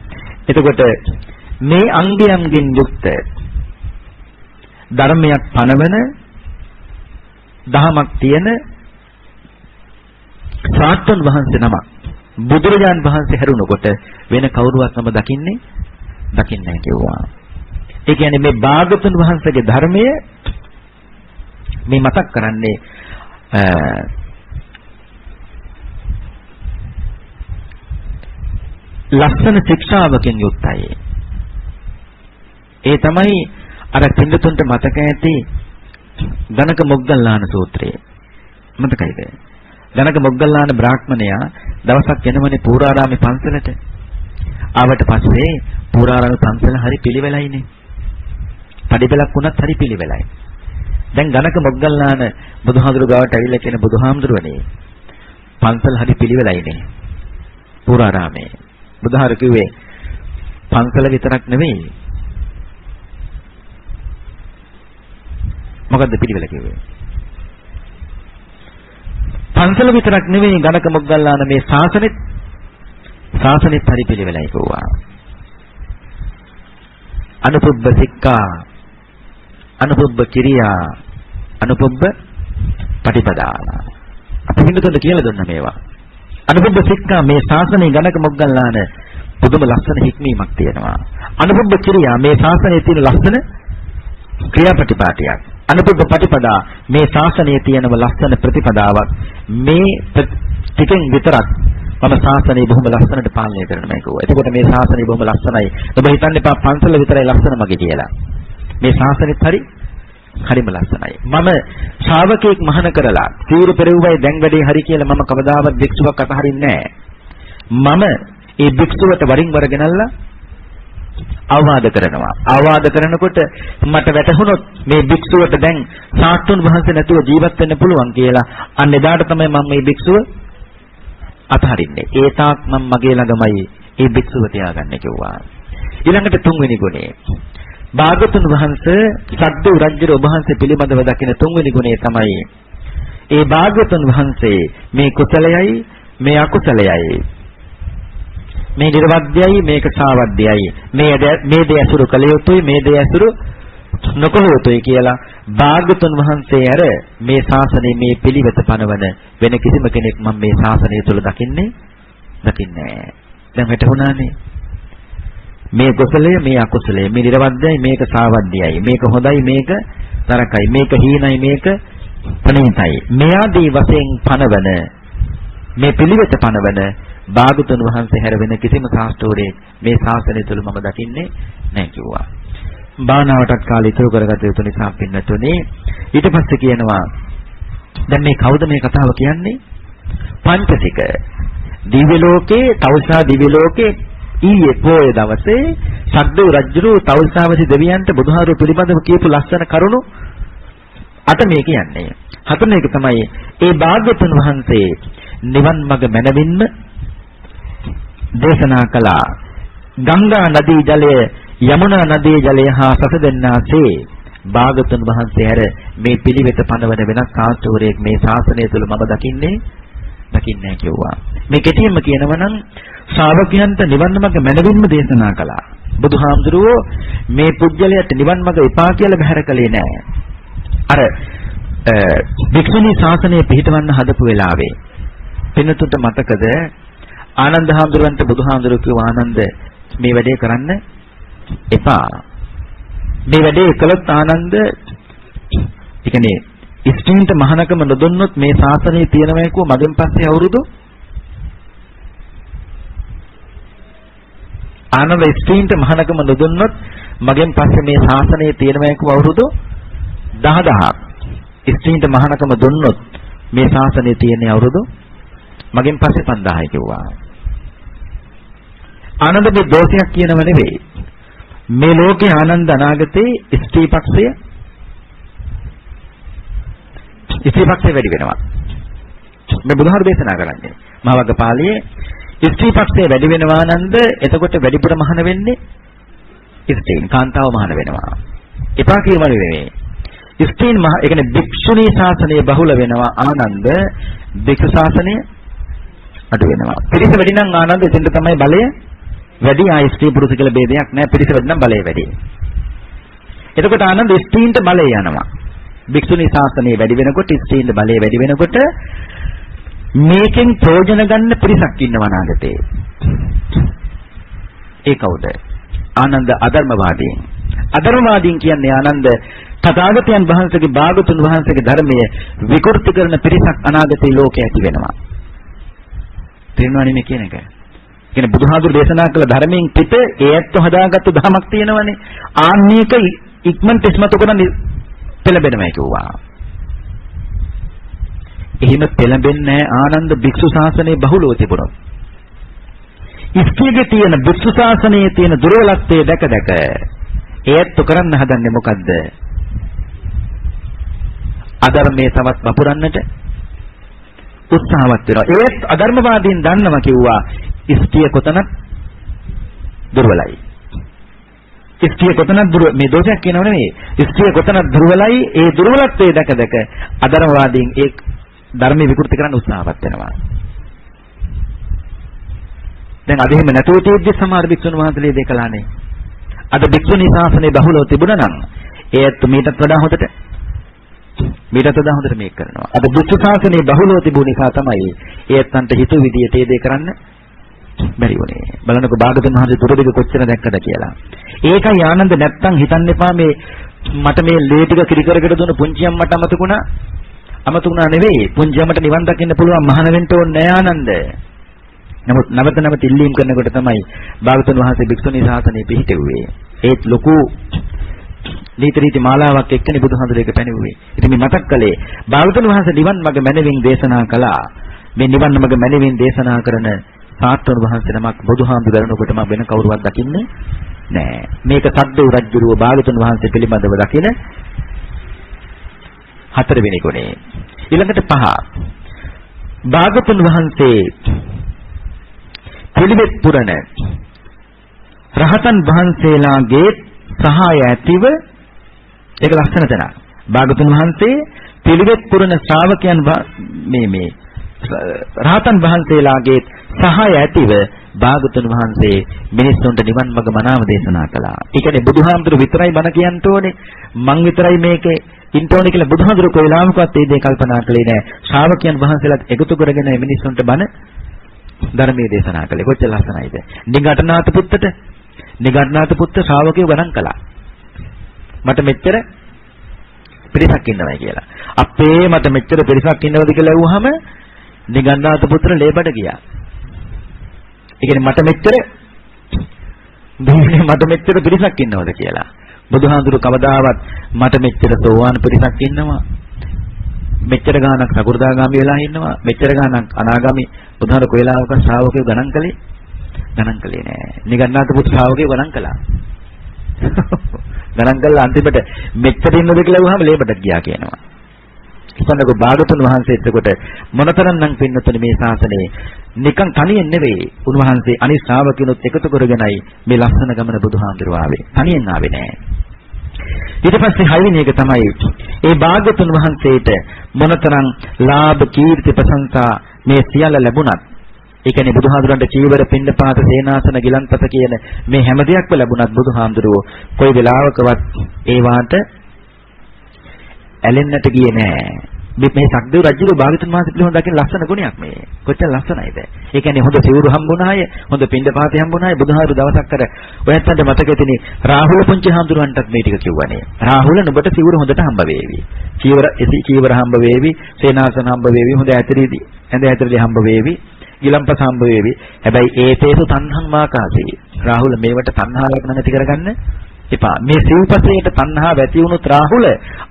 එතකොට මේ අංගයන්ගෙන් යුක්ත ධර්මයක් පනවන දහමක් තියෙන සාත්තුන් වහන්සේ නමක් බුදුරජාන් වහන්සේ හැරුණකොට වෙන කවුරුවත් නම දකින්නේ නැහැ කිව්වා. ඒ කියන්නේ මේ භාගතුන් වහන්සේගේ ධර්මය මේ මතක් කරන්නේ ලස්සන ශික්ෂාවකින් යුක්තයි. ඒ තමයි අර පින්දුතුන්ට මතක ඇති ධනක මොග්ගල්ලාන සූත්‍රය. මතකයිද? ධනක මොග්ගල්ලාන බ්‍රාහ්මණයා දවසක් යනවනේ පූරාරාමේ පන්සලට. ආවට පස්සේ පූරාරාමේ පන්සල හරි පිළිවෙලයිනේ. පඩිපෙලක් වුණත් හරි පිළිවෙලයි. දැන් ධනක මොග්ගල්ලාන බුදුහාමුදුරු ගාවට ඇවිල්ලා කියන බුදුහාමුදුරුවනේ පන්සල් හරි පිළිවෙලයිනේ පූරාරාමේ. බුදුහාර කිව්වේ පන්සල විතරක් නෙවෙයි මොකද්ද පිළිවෙල කිව්වේ? පන්සල විතරක් නෙවෙයි ගණක මොග්ගල්ලාන මේ ශාසනෙත් හරි පිළිවෙලයි කිව්වා. අනුපුබ්බ සික්ඛා, අනුපුබ්බ කිරියා, අනුපුබ්බ පටිපදාන. අපි හින්දුතුන්ට කියලා දුන්න මේවා. අනුපුබ්බ සික්ඛා මේ ශාසනයේ ගණක මොග්ගල්ලාන පුදුම ලස්සන හික්මීමක් තියෙනවා. අනුපුබ්බ කිරියා මේ ශාසනයේ තියෙන ලස්සන ක්‍රියාපටිපාටියක්. අනුපුබ්බ පටිපදා මේ ශාසනයේ තියෙනම ලස්සන ප්‍රතිපදාවක්. මේ ටිකෙන් විතරක් මම ශාසනය බොහොම ලස්සනට පාලනය කරනවා කිව්වා. එතකොට මේ ශාසනය බොහොම ලස්සනයි. ඔබ හිතන්න එපා පන්සල විතරයි ලස්සන මගේ කියලා. මේ ශාසනෙත් හරිම ලස්සනයි. මම ශ්‍රාවකෙක් මහාන කරලා තීරු පෙරෙව්වයි දැන් වැඩේ හරි කියලා මම කවදාවත් භික්ෂුවක් අතහරින්නේ නැහැ. මම ඒ භික්ෂුවට වරින් වර ගෙනල්ලා අවවාද කරනවා. අවවාද කරනකොට මට වැටහුණොත් මේ භික්ෂුවට දැන් සාස්තුන් වහන්සේ නැතුව ජීවත් වෙන්න පුළුවන් කියලා අන්න එදාට තමයි මම මේ භික්ෂුව අතහරින්නේ. ඒ තාක් මම මගේ ළඟමයි මේ භික්ෂුව තියාගන්නේ කිව්වා. ඊළඟට තුන්වෙනි ගුණය. භාගතුන් වහන්සේ සද්දු රජුගේ ඔබ වහන්සේ පිළිබඳව දකින තුන්වෙනි ගුණය තමයි ඒ භාගතුන් වහන්සේ මේ කුසලයයි මේ අකුසලයයි මේ නිර්වද්‍යයි මේක සාවද්‍යයි මේ දේ ඇසුරු කළ යුතුයි මේ දේ ඇසුරු නොකළ යුතුයි කියලා භාගතුන් වහන්සේ අර මේ ශාසනයේ මේ පිළිවෙත පනවන වෙන කිසිම කෙනෙක් මම මේ ශාසනය තුල දකින්නේ නැහැ. දැන් වැටුණානේ මේ කුසලය මේ අකුසලය මේ නිර්වද්‍යයි මේක සාවද්‍යයි මේක හොඳයි මේක තරකයි මේක හීනයි මේක ප්‍රණීතයි මේ ආදී වශයෙන් පනවන මේ පිළිවෙත පනවන භාගතුන් වහන්සේ හැර වෙන කිසිම ශාස්ත්‍රෝරේ මේ ශාසනය තුල මම දකින්නේ නැහැ කිව්වා. භාවනාවටත් කාලය ඉතුරු කරගත යුතු නිසා පින්නතුනේ ඊට පස්සේ කියනවා දැන් මේ කවුද මේ කතාව කියන්නේ? පංචසික දිව්‍ය ලෝකේ තවුසා දිව්‍ය ලෝකේ ඊයේ පොය දවසේ සද්දෝ රජුරු තවුසාවසි දෙවියන්ට බුදුහාරු පිළිබඳව කියපු ලස්සන කරුණු අට මේ කියන්නේ. හතරන එක තමයි ඒ භාග්‍යතුන් වහන්සේ නිවන් මඟ මැනවින්ම දේශනා කළා. ගංගා නදී ජලය යමුනා නදී ජලය හා සස දෙන්නාසේ භාගතුන් වහන්සේ හැර මේ පිළිවෙත පනවන වෙනස් ශාස්ත්‍රවරයෙක් මේ ශාසනය තුල මම දකින්නේ නැහැ කිව්වා. මේ කෙටියෙන්ම කියනවා නම් ශ්‍රාවකයන්ට නිවන් මඟ මැනවින්ම දේශනා කළා. බුදුහාමුදුරුවෝ මේ පුජ්‍යලයට නිවන් මඟ එපා කියලා බැහැර කළේ නැහැ. අර වික්ෂුණී ශාසනය පිළිටවන්න හදපු වෙලාවේ පින්නතුන්ට මතකද ආනන්ද හාමුදුරුවන්ට බුදුහාමුදුරුවෝ කිව්වා ආනන්ද මේ වැඩේ කරන්න එපා. මේ වැඩේ කළොත් ආනන්ද ඒ කියන්නේ ස්ත්‍රීන්ට මහානකම නොදුන්නොත් මේ ශාසනයේ තියෙනවා කියව මගෙන් පස්සේ අවුරුදු ආනන්ද ස්ත්‍රීන්ට මහානකම නොදුන්නොත් මගෙන් පස්සේ මේ ශාසනයේ තියෙනවා කියව අවුරුදු 10000ක් ස්ත්‍රීන්ට මහානකම දුන්නොත් මේ ශාසනයේ තියෙන අවුරුදු මගෙන් පස්සේ 5000යි කිව්වා. ආනන්ද මේ දෝෂයක් කියනව නෙවෙයි. මේ ලෝකේ ආනන්ද අනාගතේ ස්ත්‍රී පක්ෂය වැඩි වෙනවා. මේ බුදුහාරු දේශනා කරන්නේ. මහවග්ගපාළියේ ස්ත්‍රී පක්ෂය වැඩි වෙනවා ආනන්ද එතකොට වැඩිපුර මහාන වෙන්නේ ස්ත්‍රීන් කාන්තාව මහාන වෙනවා. එපා කියවල නෙවෙයි. ස්ත්‍රීන් ඒ කියන්නේ භික්ෂුණී ශාසනය බහුල වෙනවා ආනන්ද භික්ෂු ශාසනය අඩු වෙනවා. පිරිස වැඩි නම් ආනන්ද එතෙන්ට තමයි බලය වැඩි. ආ ස්ත්‍රී පුරුෂ කියලා ભેදයක් නැහැ. පිරිස වැඩි නම් බලය වැඩි. එතකොට ආනන්ද ස්ත්‍රීන්ට බලය යනවා. භික්ෂුණී ශාසනය වැඩි වෙනකොට ස්ත්‍රීන්ට බලය වැඩි වෙනකොට මේකෙන් ප්‍රයෝජන ගන්න පිරිසක් ඉන්නවා නාගතේ. ඒ කවුද? ආනන්ද අධර්මවාදීන්. අධර්මවාදීන් කියන්නේ ආනන්ද තථාගතයන් වහන්සේගේ භාගතුන් වහන්සේගේ ධර්මය විකෘති කරන පිරිසක් අනාගතේ ලෝකයේ ඇති වෙනවා. තේරෙනවනේ මේ කියන එක. කියන්නේ බුදුහාමුදුරු දේශනා කළ ධර්මයෙන් පිට ඒත් හදාගත්තු ධමයක් තියෙනවනේ. ආන්නේක ඉක්මනට ඉස්මතු කරන පෙළඹෙනවා කිව්වා. එහෙම පෙළඹෙන්නේ ආනන්ද භික්ෂු ශාසනයේ බහුලව තිබුණා. ඉස්කීගේ තියෙන භික්ෂු ශාසනයේ තියෙන දුර්වලත්වය දැක ඒත් කරන්න හදන්නේ මොකද්ද? අධර්මයේ තවත් වපුරන්නට උත්සාහවත් වෙනවා. ඒත් අධර්මවාදීන් දන්නවා කිව්වා ස්ත්‍රිය කොතනත් දුර්වලයි. ස්ත්‍රිය කොතනද මේ දෝෂයක් කියනව නෙවෙයි. ස්ත්‍රිය කොතනද දුර්වලයි ඒ දුර්වලත්වයේ දැක දැක අධර්මවාදීන් ඒ ධර්මයේ විකෘති කරන්න උත්සාහවත් වෙනවා. දැන් අද එහෙම නැතුව තියෙද්දි සමහර භික්ෂුන් වහන්සේලා දෙකලානේ. අද භික්ෂුණී ශාසනය බහුලව තිබුණා නම් ඒත් මීටත් වඩා හොඳට මේක කරනවා. අද භික්ෂු ශාසනය බහුලව තිබුණ නිසා තමයි ඒත්තන්ට හිතු විදියට ඒ දේ කරන්න බැරි වුණේ. බලන්නකො භාගතුන් වහන්සේ දුරදිග කොච්චර දැක්කද කියලා. ඒකයි ආනන්ද නැත්තම් හිතන්න එපා මේ මට මේ ලේ ටික කිරි කරගෙන දුන්න පුංචි අම්මට අමතුණා නෙවෙයි. පුංචි අම්මට නිවන් දකින්න පුළුවන් මහාන වෙන්න ඕනේ නෑ ආනන්ද. නමුත් නැවත ඉල්ලීම් කරනකොට තමයි භාගතුන් වහන්සේ භික්ෂුණී ශාසනය පිහිටුවේ. ඒත් ලොකු නීති මාලාවක් එක්කනේ බුදුහාමුදුරේ ඒක පැනෙව්වේ. ඉතින් මේ මතක් කළේ භාගතුන් වහන්සේ නිවන් මඟ මැනවින් දේශනා කළා. මේ නිවන් මඟ මැනවින් දේශනා කරන සාත්තුන් වහන්සේ නමක් බුදුහාමුදුරනකොට මම වෙන කවුරුවත් දකින්නේ නෑ. මේක සද්දේව රජුරුව භාගතුන් වහන්සේ පිළිබඳව දකින හතරවෙනි ගුණේ. ඊළඟට 5. භාගතුන් වහන්සේ පිළිවෙත් පුරන රහතන් වහන්සේලාගේ සහාය ඇතිව ඒක ලස්සන තැන. භාගතුන් වහන්සේ පිළිවෙත් පුරන ශ්‍රාවකයන් මේ රහතන් වහන්සේලාගේ සහාය ඇතිව භාගතුන් වහන්සේ මිනිස්සුන්ට නිවන් මඟ මනාව දේශනා කළා. ඒ කියන්නේ බුදුහාමුදුරු විතරයි බණ කියන්න ඕනේ. මං විතරයි මේකේ ඉන්න ඕනේ කියලා බුදුහාමුදුරු කොයිලාමකවත් ඒ දේ කල්පනා කළේ නෑ. ශ්‍රාවකයන් වහන්සේලාත් එකතු කරගෙන මිනිස්සුන්ට බණ ධර්මයේ දේශනා කළේ. කොච්චර ලස්සනයිද? නිගණ්ඨනාථ පුත්ත ශ්‍රාවකයෝ ගණන් කළා. මට මෙච්චර පිරිසක් ඉන්නවා කියලා. අපේ මට මෙච්චර පිරිසක් ඉන්නවද කියලා ඇහුවාම නිගණ්ඨනාථ පුත්‍ර ලේබඩ ගියා. ඒ කියන්නේ මට මෙච්චර පිරිසක් ඉන්නවද කියලා. බුදුහාඳුරු කවදාවත් මට මෙච්චර සෝවාන් පිරිසක් ඉන්නවා. මෙච්චර ගාණක් සකෘදාගාමි වෙලා ඉන්නවා. මෙච්චර ගාණක් අනාගාමි බුදුහාඳුරු කොයිලාවක ශ්‍රාවකයෝ ගණන් කළේ නෑ. නිගණ්ඨනාථ පුත්‍ර ශ්‍රාවකයෝ ගණන් කළා. ගණන් කළා අන්තිමට මෙච්චර ඉන්නද කියලා වහම ලේබඩ ගියා කියනවා. ඉතින්ක භාගතුන් වහන්සේ එතකොට මොනතරම්නම් පින්නතුනි මේ ශාසනයේ නිකන් තනියෙන් නෙවෙයි උන්වහන්සේ අනිත් ශ්‍රාවකිනුත් එකතු කරගෙනයි මේ ලස්සන ගමන බුදුහාමුදුරුවෝ ආවේ. තනියෙන් ආවේ නෑ. ඊට පස්සේ 6 වෙනි එක තමයි ඒ භාගතුන් වහන්සේට මොනතරම් ලාභ කීර්ති ප්‍රශංසා මේ සියල්ල ලැබුණත් ඒ කියන්නේ බුදුහාමුදුරන්ට චීවර පින්ඩපාත සේනාසන ගිලන්පත කියන මේ හැම දෙයක්ම ලැබුණත් බුදුහාමුදුරුවෝ කොයි වෙලාවකවත් ඒ වාට ඇලෙන්නට ගියේ නෑ. මේ සක්දේව රජුගේ භාගතුන් වහන්සේ පිළිබඳව දකින ලස්සන ගුණයක් මේ. කොච්චර ලස්සනයිද? ඒ කියන්නේ හොඳ සිවුරු හම්බුණාය, හොඳ පින්ඩපාතේ හම්බුණාය. බුදුහාමුදුරු දවසක් අර ඔයත්තන්ට මතක ඇතිනේ රාහුල පුංචි හාමුදුරන්ටත් මේ ටික කිව්වනේ. රාහුල නුඹට සිවුරු හොඳට හම්බ වේවි. චීවර හම්බ වේවි, සේනාසන හම්බ වේවි, හොඳ ඇතිරිදී හම්බ වේවි. ගිලම්පස හම්බ වේවි. හැබැයි ඒතේසු තණ්හං මාකාසී. රාහුල මේවට තණ්හාවක් නැති කරගන්න එපා. මේ සිව්පසයට තණ්හාව ඇති වුණොත් රාහුල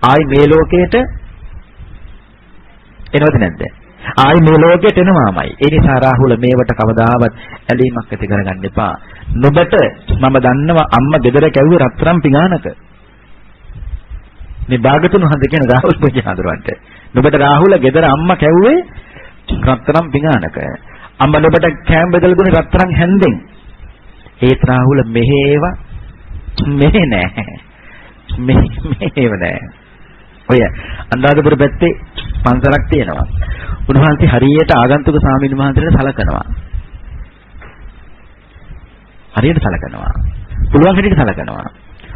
ආයි මේ ලෝකයට එනවද නැද්ද? ආයි මේ ලෝකයට එනවාමයි. ඒ නිසා රාහුල මේවට කවදාවත් ඇලීමක් ඇති කරගන්න එපා. නුඹට මම දන්නවා අම්මා ගෙදර කැව්වේ රත්තරන් පිඟානක. මේ භාගතුන් වහන්සේ කියන රාහුල පුජාඳුරන්ට. නුඹට රාහුල ගෙදර අම්මා කැව්වේ රත්තරන් පිඟානක. අම්මා නුඹට කෑම බෙදලා දුන්නේ රත්තරන් හැන්දෙන්. ඒත් රාහුල මෙහෙව නෑ. මෙහෙව නෑ. ඔය අනුරාධපුර පැත්තේ පන්සලක් තියෙනවා. උන්වහන්සේ හරියට ආගන්තුක ස්වාමීන් වහන්සේට සලකනවා. පුළුවන් හැටියට සලකනවා.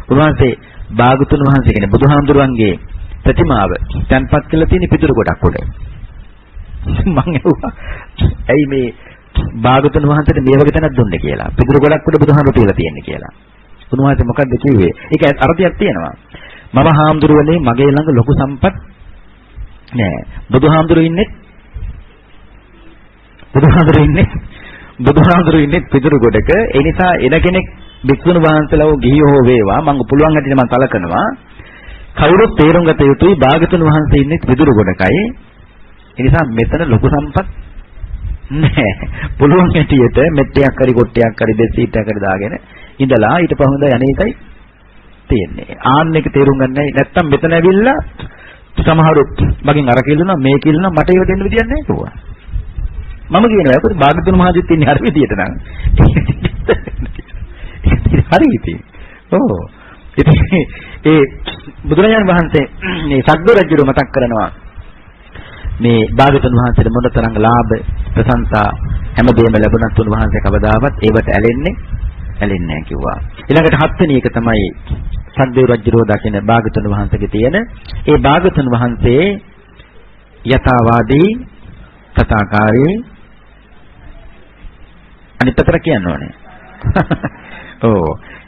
උන්වහන්සේ භාගතුන් වහන්සේ කියන්නේ බුදුහාමුදුරන්ගේ ප්‍රතිමාව තැන්පත් කරලා තියෙන පිටුරු කොටක් උඩ. මම ඇහුවා ඇයි මේ භාගතුන් වහන්සේට මේ වගේ තැනක් දුන්නේ කියලා. පිටුරු කොටක් උඩ බුදුහාමුදුරු තියලා තියෙන්නේ කියලා. උන්වහන්සේ මොකද්ද කිව්වේ? ඒක අර්ථයක් තියෙනවා. මම හාමුදුරුවනේ මගේ ළඟ ලොකු සම්පත් නෑ. බුදුහාමුදුරු ඉන්නේ පිටුරු කොටක. ඒ නිසා එන කෙනෙක් භික්ෂුන් වහන්සේලාව ගිහියෝ වේවා මම පුළුවන් හැටියට මම සලකනවා. කවුරුත් තේරුම් ගත යුතුයි භාගතුන් වහන්සේ ඉන්නේ පිටුරු කොටකයි. ඒ නිසා මෙතන ලොකු සම්පත් නෑ. පුළුවන් හැටියට මෙට්ටයක් හරි කොට්ටයක් හරි දෙසීටයක් හරි දාගෙන ඉඳලා ඊට පහුඳ යන්නේයි තියෙන්නේ. ආන්න එක තේරුම් ගන්නයි නැත්තම් මෙතන ඇවිල්ලා සමහරු මගෙන් අර කියනවා මේ කියනවා මට ඒව දෙන්න විදියක් නැහැ කිව්වා. මම කියනවා ඒක භාගතුන් මහජිත් ඉන්නේ හරි විදියට නම්. හරි ඉතින්. ඔව්. ඉතින් ඒ බුදුරජාණන් වහන්සේ මේ සද්දෝ රජුව මතක් කරනවා මේ භාගතුන් වහන්සේට මොනතරම් ලාභ ප්‍රශංසා හැමදේම ලැබුණත් උන්වහන්සේ කවදාවත් ඒවට ඇලෙන්නේ නැහැ කිව්වා. ඊළඟට හත්වෙනි එක තමයි සද්දෝ රජුව දකින භාගතුන් වහන්සේගේ තියෙන ඒ භාගතුන් වහන්සේ යථාවාදී තථාකාරී අනිත් පැත්තට කියන්න ඕනේ. ඔව්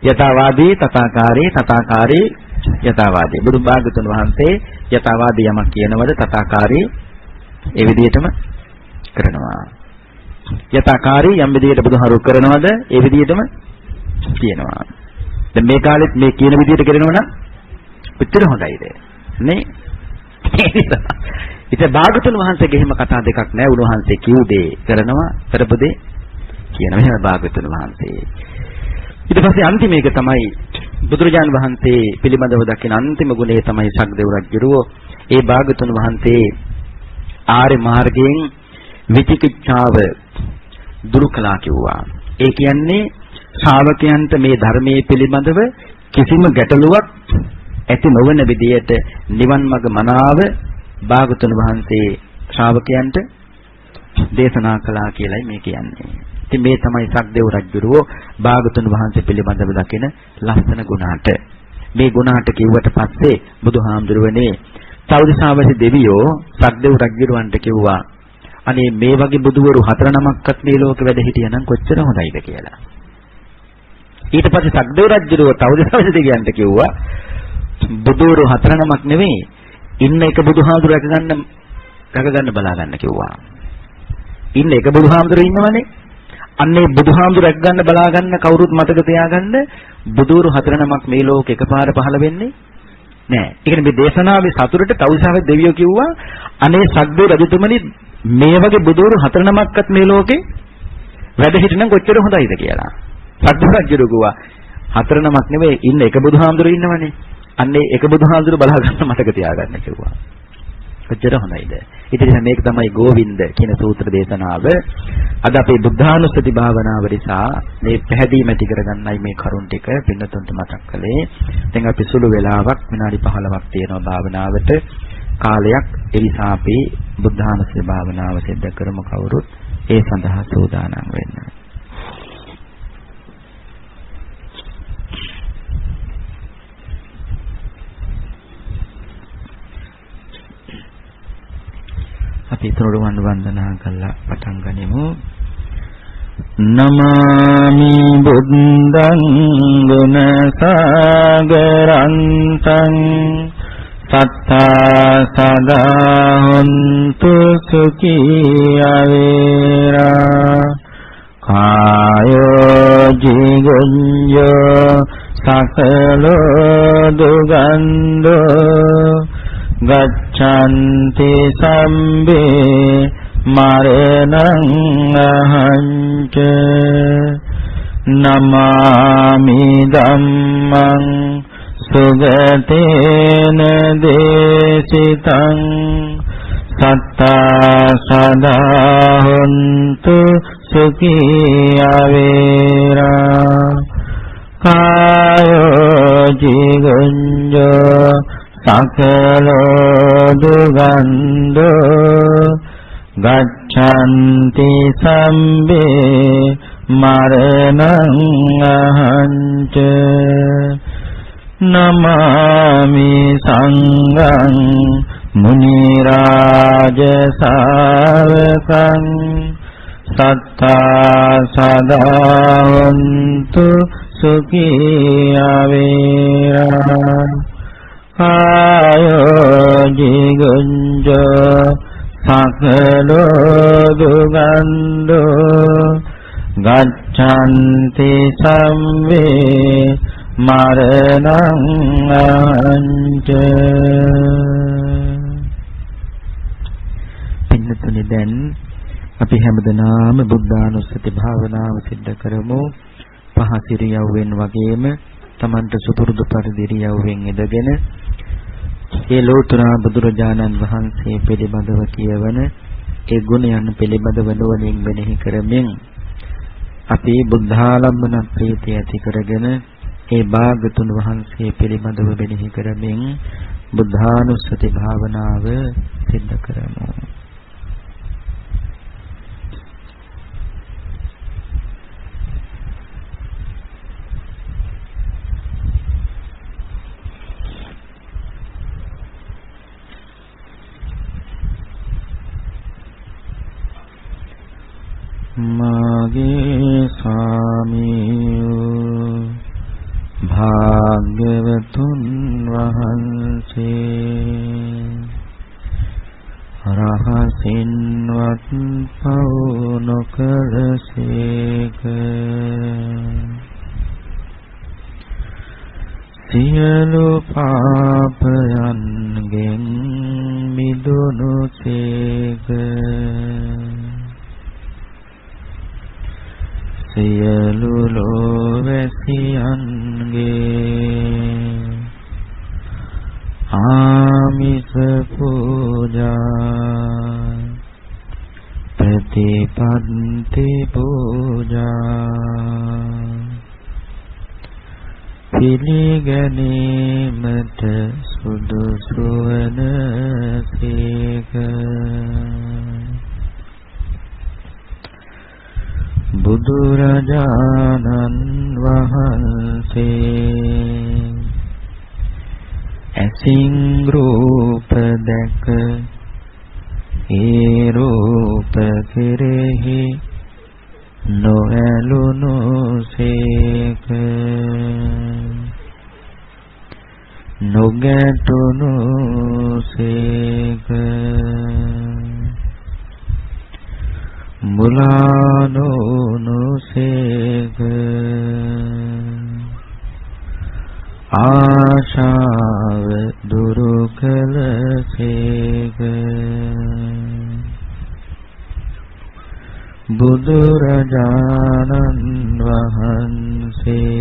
යථාවාදී තථාකාරී යථාවාදී බුදු භාගතුන් වහන්සේ යථාවාදී යමක් කියනවද තථාකාරී ඒ විදිහටම කරනවා. යථාකාරී යම් විදිහට බුදුහාරු කරනවද ඒ විදිහටම කියනවා. දැන් මේ කාලෙත් මේ කියන විදිහට කරනවා නම් උත්තර හොඳයිද නේ? ඉතින් භාගතුන් වහන්සේගේ එහෙම කතා දෙකක් නැහැ. උන්වහන්සේ කිව් දේ කරනවා, කරපු දේ කියනවා. එහෙම භාගතුන් වහන්සේ. ඊට පස්සේ අන්තිම එක තමයි බුදුරජාණන් වහන්සේ පිළිබඳව දකින අන්තිම ගුණය තමයි සක්දේව රජුරෝ. ඒ භාගතුන් වහන්සේ ආර්ය මාර්ගයෙන් විචිකිච්ඡාව දුරු කළා කිව්වා. ඒ කියන්නේ ශ්‍රාවකයන්ට මේ ධර්මයේ පිළිබඳව කිසිම ගැටලුවක් ඇති නොවන විදියට නිවන් මඟ මනාව භාගතුන් වහන්සේ ශ්‍රාවකයන්ට දේශනා කළා කියලයි මේ කියන්නේ. ඉතින් මේ තමයි සක්දේව රජුරෝ භාගතුන් වහන්සේ පිළිබඳව දකින ලස්සන ගුණාට. මේ ගුණාට කිව්වට පස්සේ බුදුහාමුදුරුවනේ සෞදිසාවසි දෙවියෝ සක්දේව රජුරවන්ට කිව්වා අනේ මේ වගේ බුදුවරු 4 නමක්වත් මේ ලෝකෙ වැඩ හිටියනම් කොච්චර හොඳයිද කියලා. ඊට පස්සේ සක්දේව රජුරෝ සෞදිසාවසි දෙවියන්ට කිව්වා බුදුවරු 4 නමක් නෙවෙයි ඉන්න එක බුදුහාමුදුර රැකගන්න බලා ගන්න කිව්වා. ඉන්න එක බුදුහාමුදුර ඉන්නවනේ. අන්නේ බුදුහාමුදුර රැකගන්න බලා ගන්න කවුරුත් මතක තියාගන්න බුදුවරු 4 නමක් මේ ලෝකෙ එකපාර පහළ වෙන්නේ නෑ. ඒ කියන්නේ මේ දේශනාවේ සතුරට තවුසාවේ දෙවියෝ කිව්වා අනේ සක්දේව රජතුමනි මේ වගේ බුදුවරු 4 නමක්වත් මේ ලෝකෙ වැඩ හිටිනම් කොච්චර හොඳයිද කියලා. සක්දේව රජු කිව්වා 4 නමක් නෙවෙයි ඉන්න එක බුදුහාමුදුර ඉන්නවනේ. අන්නේ එක බුදුහාමුදුර බලා ගන්න මතක තියාගන්න කිව්වා. කොච්චර හොඳයිද. ඉතින් මේක තමයි ගෝවින්ද කියන සූත්‍ර දේශනාව. අද අපේ බුද්ධානුස්සති භාවනාව නිසා මේ පැහැදීම ඇති කරගන්නයි මේ කරුණ ටික පින්නතුන්ට මතක් කළේ. දැන් අපි සුළු වෙලාවක් විනාඩි 15ක් තියෙනවා භාවනාවට කාලයක්. ඒ නිසා අපි බුද්ධානුස්සති භාවනාව සිද්ධ කරමු කවුරුත් ඒ සඳහා සූදානම් වෙන්න. අපි තුරුවන් වන්දනා කරලා පටන් ගනිමු. නමාමි බුද්ධං ගුණ සාගරන්තං සත්තා සදා හොන්තු සුඛී අවේරා කායෝ ජීගුඤ්ඤෝ සකලෝ දුගන්ධෝ ගච්ඡන්ති සම්බේ මරණං අහංච නමාමි ධම්මං සුගතේන දේශිතං සත්තා සදා හොන්තු සුඛී අවේරා කායෝ ජීගුඤ්ඤෝ සකලෝ දුගන්ධෝ ගච්ඡන්ති සම්බේ මරණං අහංච නමාමි සංඝං මුනි රාජ ශාවකං සත්තා සදා වന്തു සුඛී අවේරා කායෝ ජීගුඤ්ජෝ සකලෝ දුගන්ධෝ ගච්ඡන්ති සම්වේ මරණං අංච. පින්නතුනි දැන් අපි හැමදෙනාම බුද්ධානුස්සති භාවනාව සිද්ධ කරමු. පහස ඉරියව්වෙන් වගේම තමන්ට සුපුරුදු පරිදි ඉරියව්වෙන් ඉඳගෙන ඒ ලෝතර බුදුරජාණන් වහන්සේ පිළිබඳව කියවන ඒ ගුණයන් පිළිබඳව නුවණින් මෙනෙහි කරමින් අපි බුද්ධාලම්බන ප්‍රීතිය ඇති කරගෙන ඒ භාගතුන් වහන්සේ පිළිබඳව මෙනෙහි කරමින් බුද්ධානුස්සති භාවනාව සිද්ධ කරමු. මාගේ ස්වාමීයෝ භාග්‍යවතුන් වහන්සේ රහසින්වත් පව් නොකළසේක. සියලු පාපයන්ගෙන් මිදුණුසේක. සියලු ලෝවැසියන්ගේ ආමිස පූජා ප්‍රතිපත්ති පූජා පිළිගැනීමට සුදුසු වනසේක. බුදුරජාණන් වහන්සේ ඇසින් රූප දැක ඒ රූප කෙරෙහි නොඇලුණුසේක. නොගැටුණුසේක. මුලානෝනුසේක. ආශාව දුරු කළසේක. බුදුරජාණන් වහන්සේ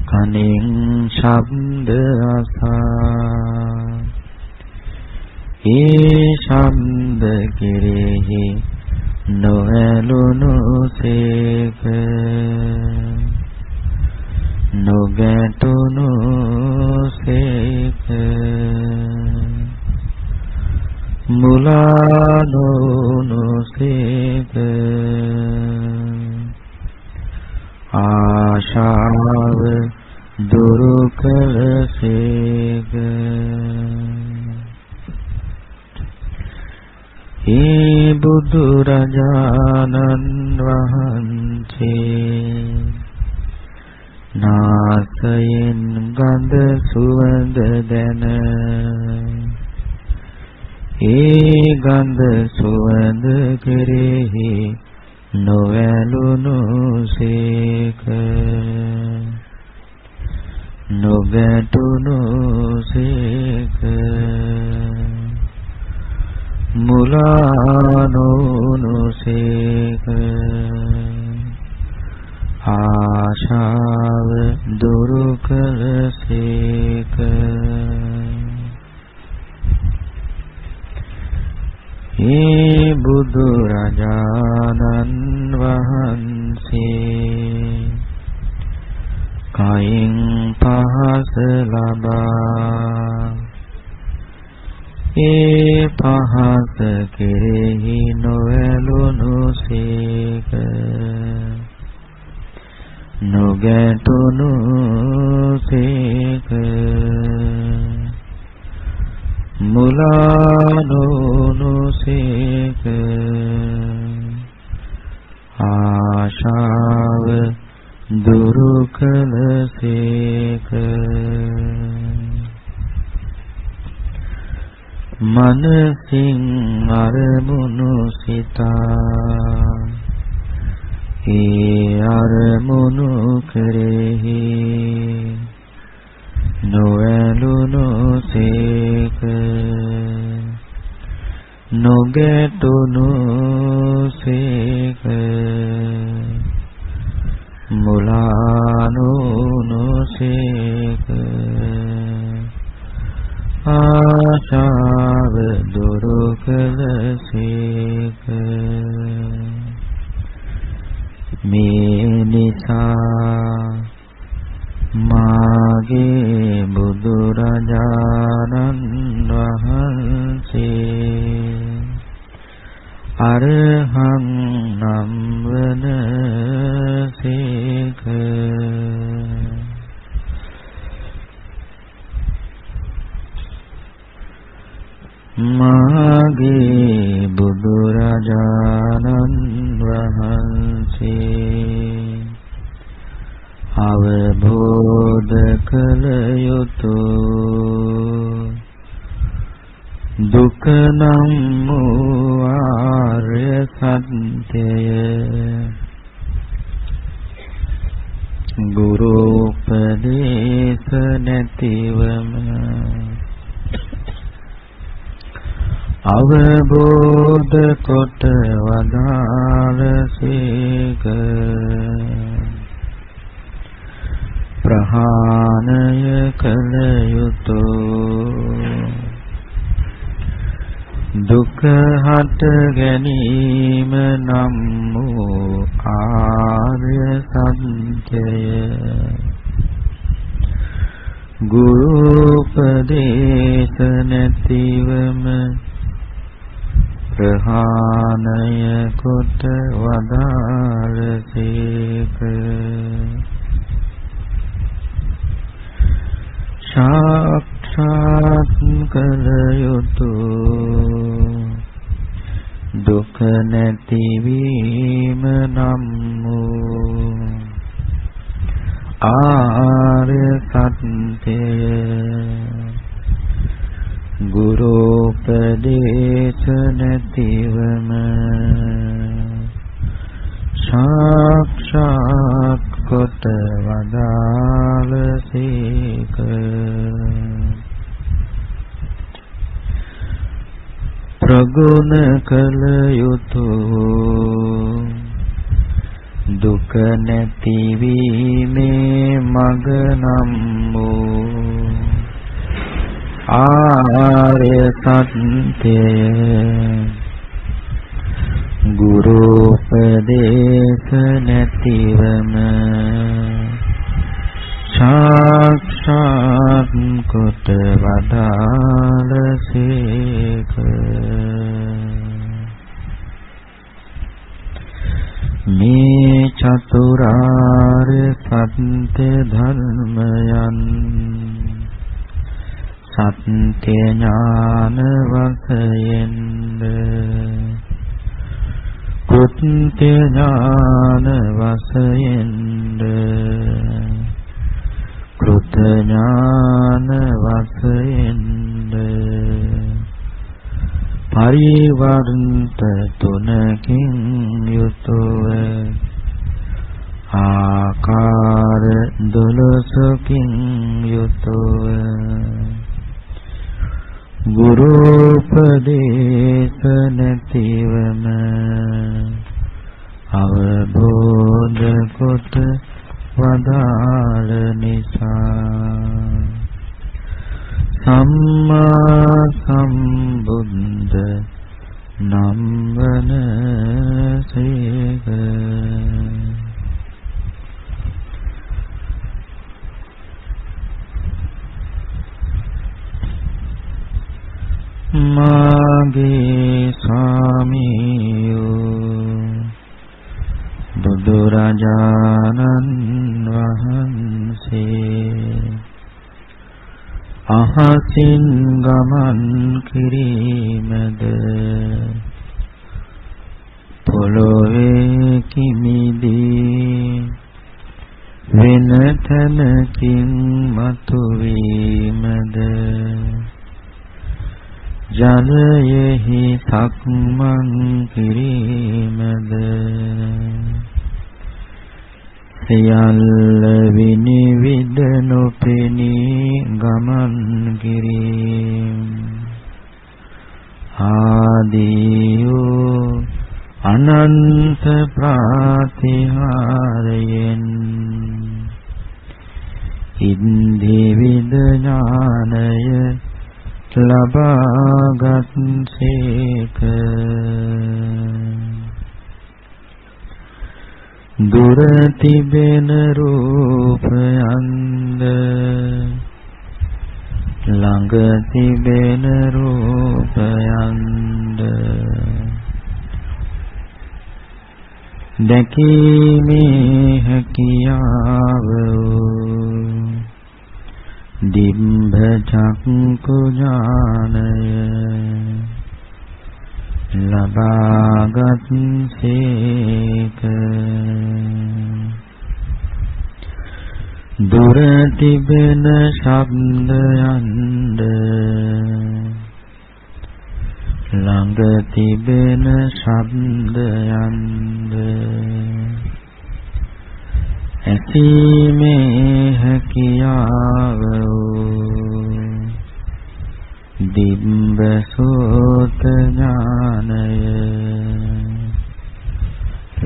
කනින් ශබ්ද අසා ඒ ශබ්ද කෙරෙහි නොඇලුණුසේක. නොගැටුණුසේක. මුලා නොවුණුසේක. ආශාව දුරු කළසේක. ඒ බුදුරජාණන් වහන්සේ නාසයෙන් ගඳ සුවඳ දැන ඒ ගඳ සුවඳ කෙරෙහි නොඇලුණුසේක. නොගැටුණුසේක. මුලානෝනුසේක. ආශාව දුරු කළසේක. ඒ බුදුරජාණන් වහන්සේ කයින් පහස ලබා ඒ පහස කෙරෙහි නොඇලුණුසේක. නොගැටුණුසේක. මුලානෝනුසේක. ආශාව දුරු කළසේක. මනසින් අරමුණු සිතා ඒ අරමුණු කෙරෙහි නොඇලුණුසේක. නොගැටුණුසේක. මුලානෝනුසේක. ආශාව දුරු කළසේක. මේ නිසා වහන්සේ අරහං නම් වනසේක. මාගේ බුදුරජාණන් වහන්සේ අවබෝධ කළ යුතුය දුක නම් වූ ආර්ය සත්‍යය ගුරු උපදේශ නැතිවම අවබෝධ කොට වදාළසේක. ප්‍රහාණය කළ යුතුය දුක හට ගැනීම නම් වූ ආර්ය සත්‍යය ගුරු උපදේශ නැතිවම ප්‍රහාණය කොට වදාළසේක. සාක්ෂාත් කළ යුතුය දුක නැතිවීම නම් වූ ආර්ය සත්‍යය ගුරු උපදේශ නැතිවම සාක්ෂාත් කොට වදාළසේක. ප්‍රගුණ කළ යුතුය දුක නැතිවීමේ මඟ නම් වූ ආර්ය සත්‍යය ගුරු උපදේශ නැතිවම සාක්ෂාත් කොට වදාළසේක. මේ චතුරාර්ය සත්‍ය ධර්මයන් සත්‍ය ඥාන වශයෙන්ද කෘත්‍ය ඥාන වශයෙන්ද කෘත ඥාන වශයෙන්ද පරිවර්ත තුනකින් යුතුව ආකාර 12කින් යුතුව ගුරු උපදේශ නැතිවම අවබෝධ කොට වදාළ නිසා සම්මා සම්බුද්ධ නම් වනසේක. මාගේ ස්වාමියෝ බුදුරජාණන් වහන්සේ අහසින් ගමන් කිරීමද පොළොවේ කිමිදී වෙන තැනකින් මතුවීමද ජලයෙහි සක්මන් කිරීමද සියල්ල විනිවිද නොපෙනී ගමන් කිරීම ආදී අනන්ත ප්‍රාතිහාරයෙන් ඉන්ද්‍රිය ඥානය ලබාගත් සේක. දුර තිබෙන රූපයන්ද ළඟ තිබෙන රූපයන්ද දැකීමේ හැකියාව දිබ්බ චක්කු ඥානය ලබාගත් සේක දුර තිබෙන ශබ්දයන්ද ළඟ තිබෙන ශබ්දයන්ද ඇසීමේ හැකියාව දිබ්බ සෝත ඥානය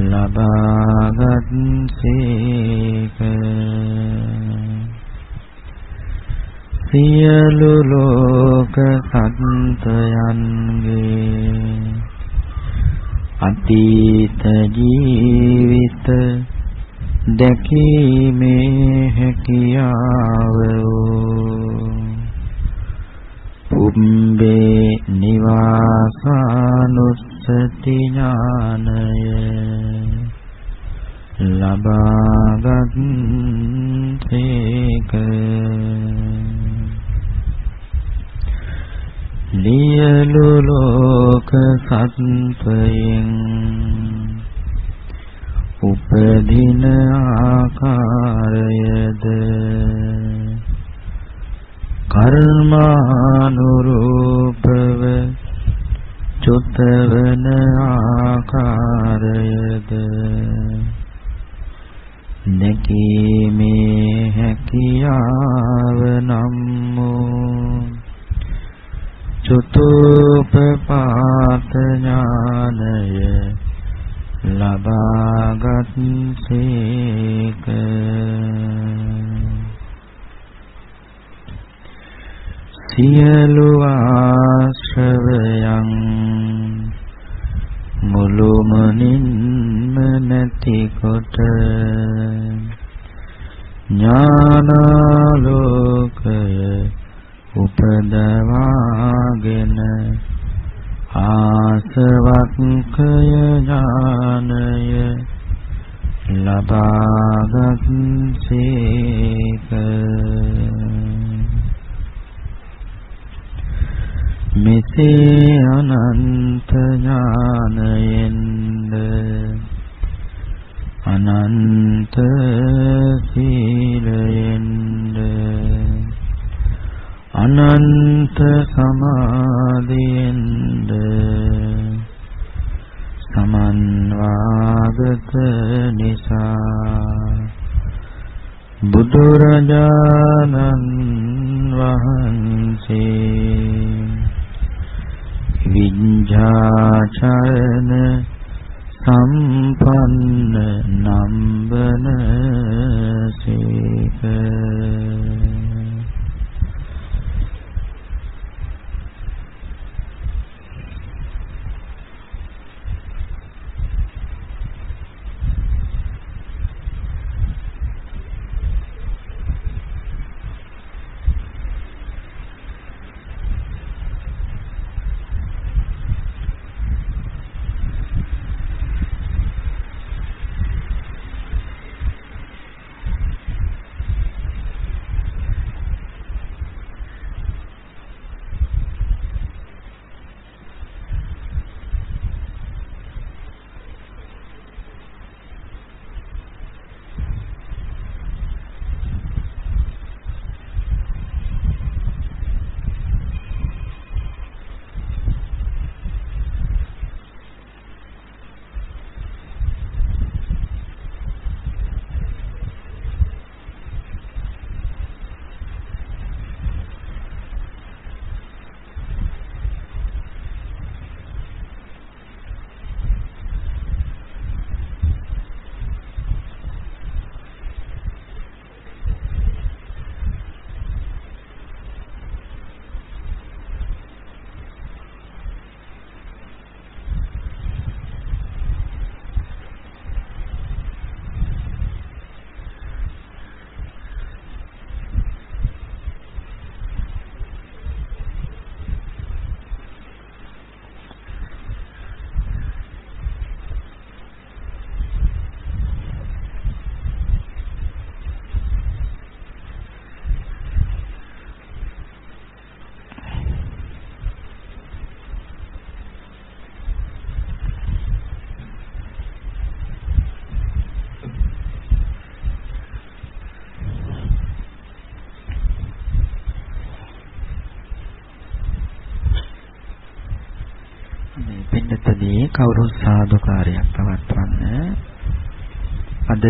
ලබාගත් සේක සියලු ලෝක සත්ත්වයන්ගේ අතීත ජීවිත දැකීමේ හැකියාව පුම්බේ නිවාසානුස්සති ඥානය ලබාගත් සේක ලියලු ලෝක සත්ත්වයන් උපදින ආකාරයද කර්මානුරූපව චුතවන ආකාරයද දැකීමේ හැකියාව නම් වූ චතුප්පාත ඥානය ලබාගත් සේක සියලු ආශ්‍රවයන් මුළුමනින්ම නැති කොට ඥානාලෝකය උපදවාගෙන ආසවක්ඛය ඥානය ලබාගත් සේක මෙසේ අනන්ත ඥානයෙන්ද අනන්ත සීලයෙන්ද අනන්ත සමාධියෙන්ද සමන්වාගත නිසා බුදුරජාණන් වහන්සේ විඤ්ඤාචරණ සම්පන්න නම්බන සේක මෙතනදී කවුරු සාදුකාරයක් පවත්වන්න. අද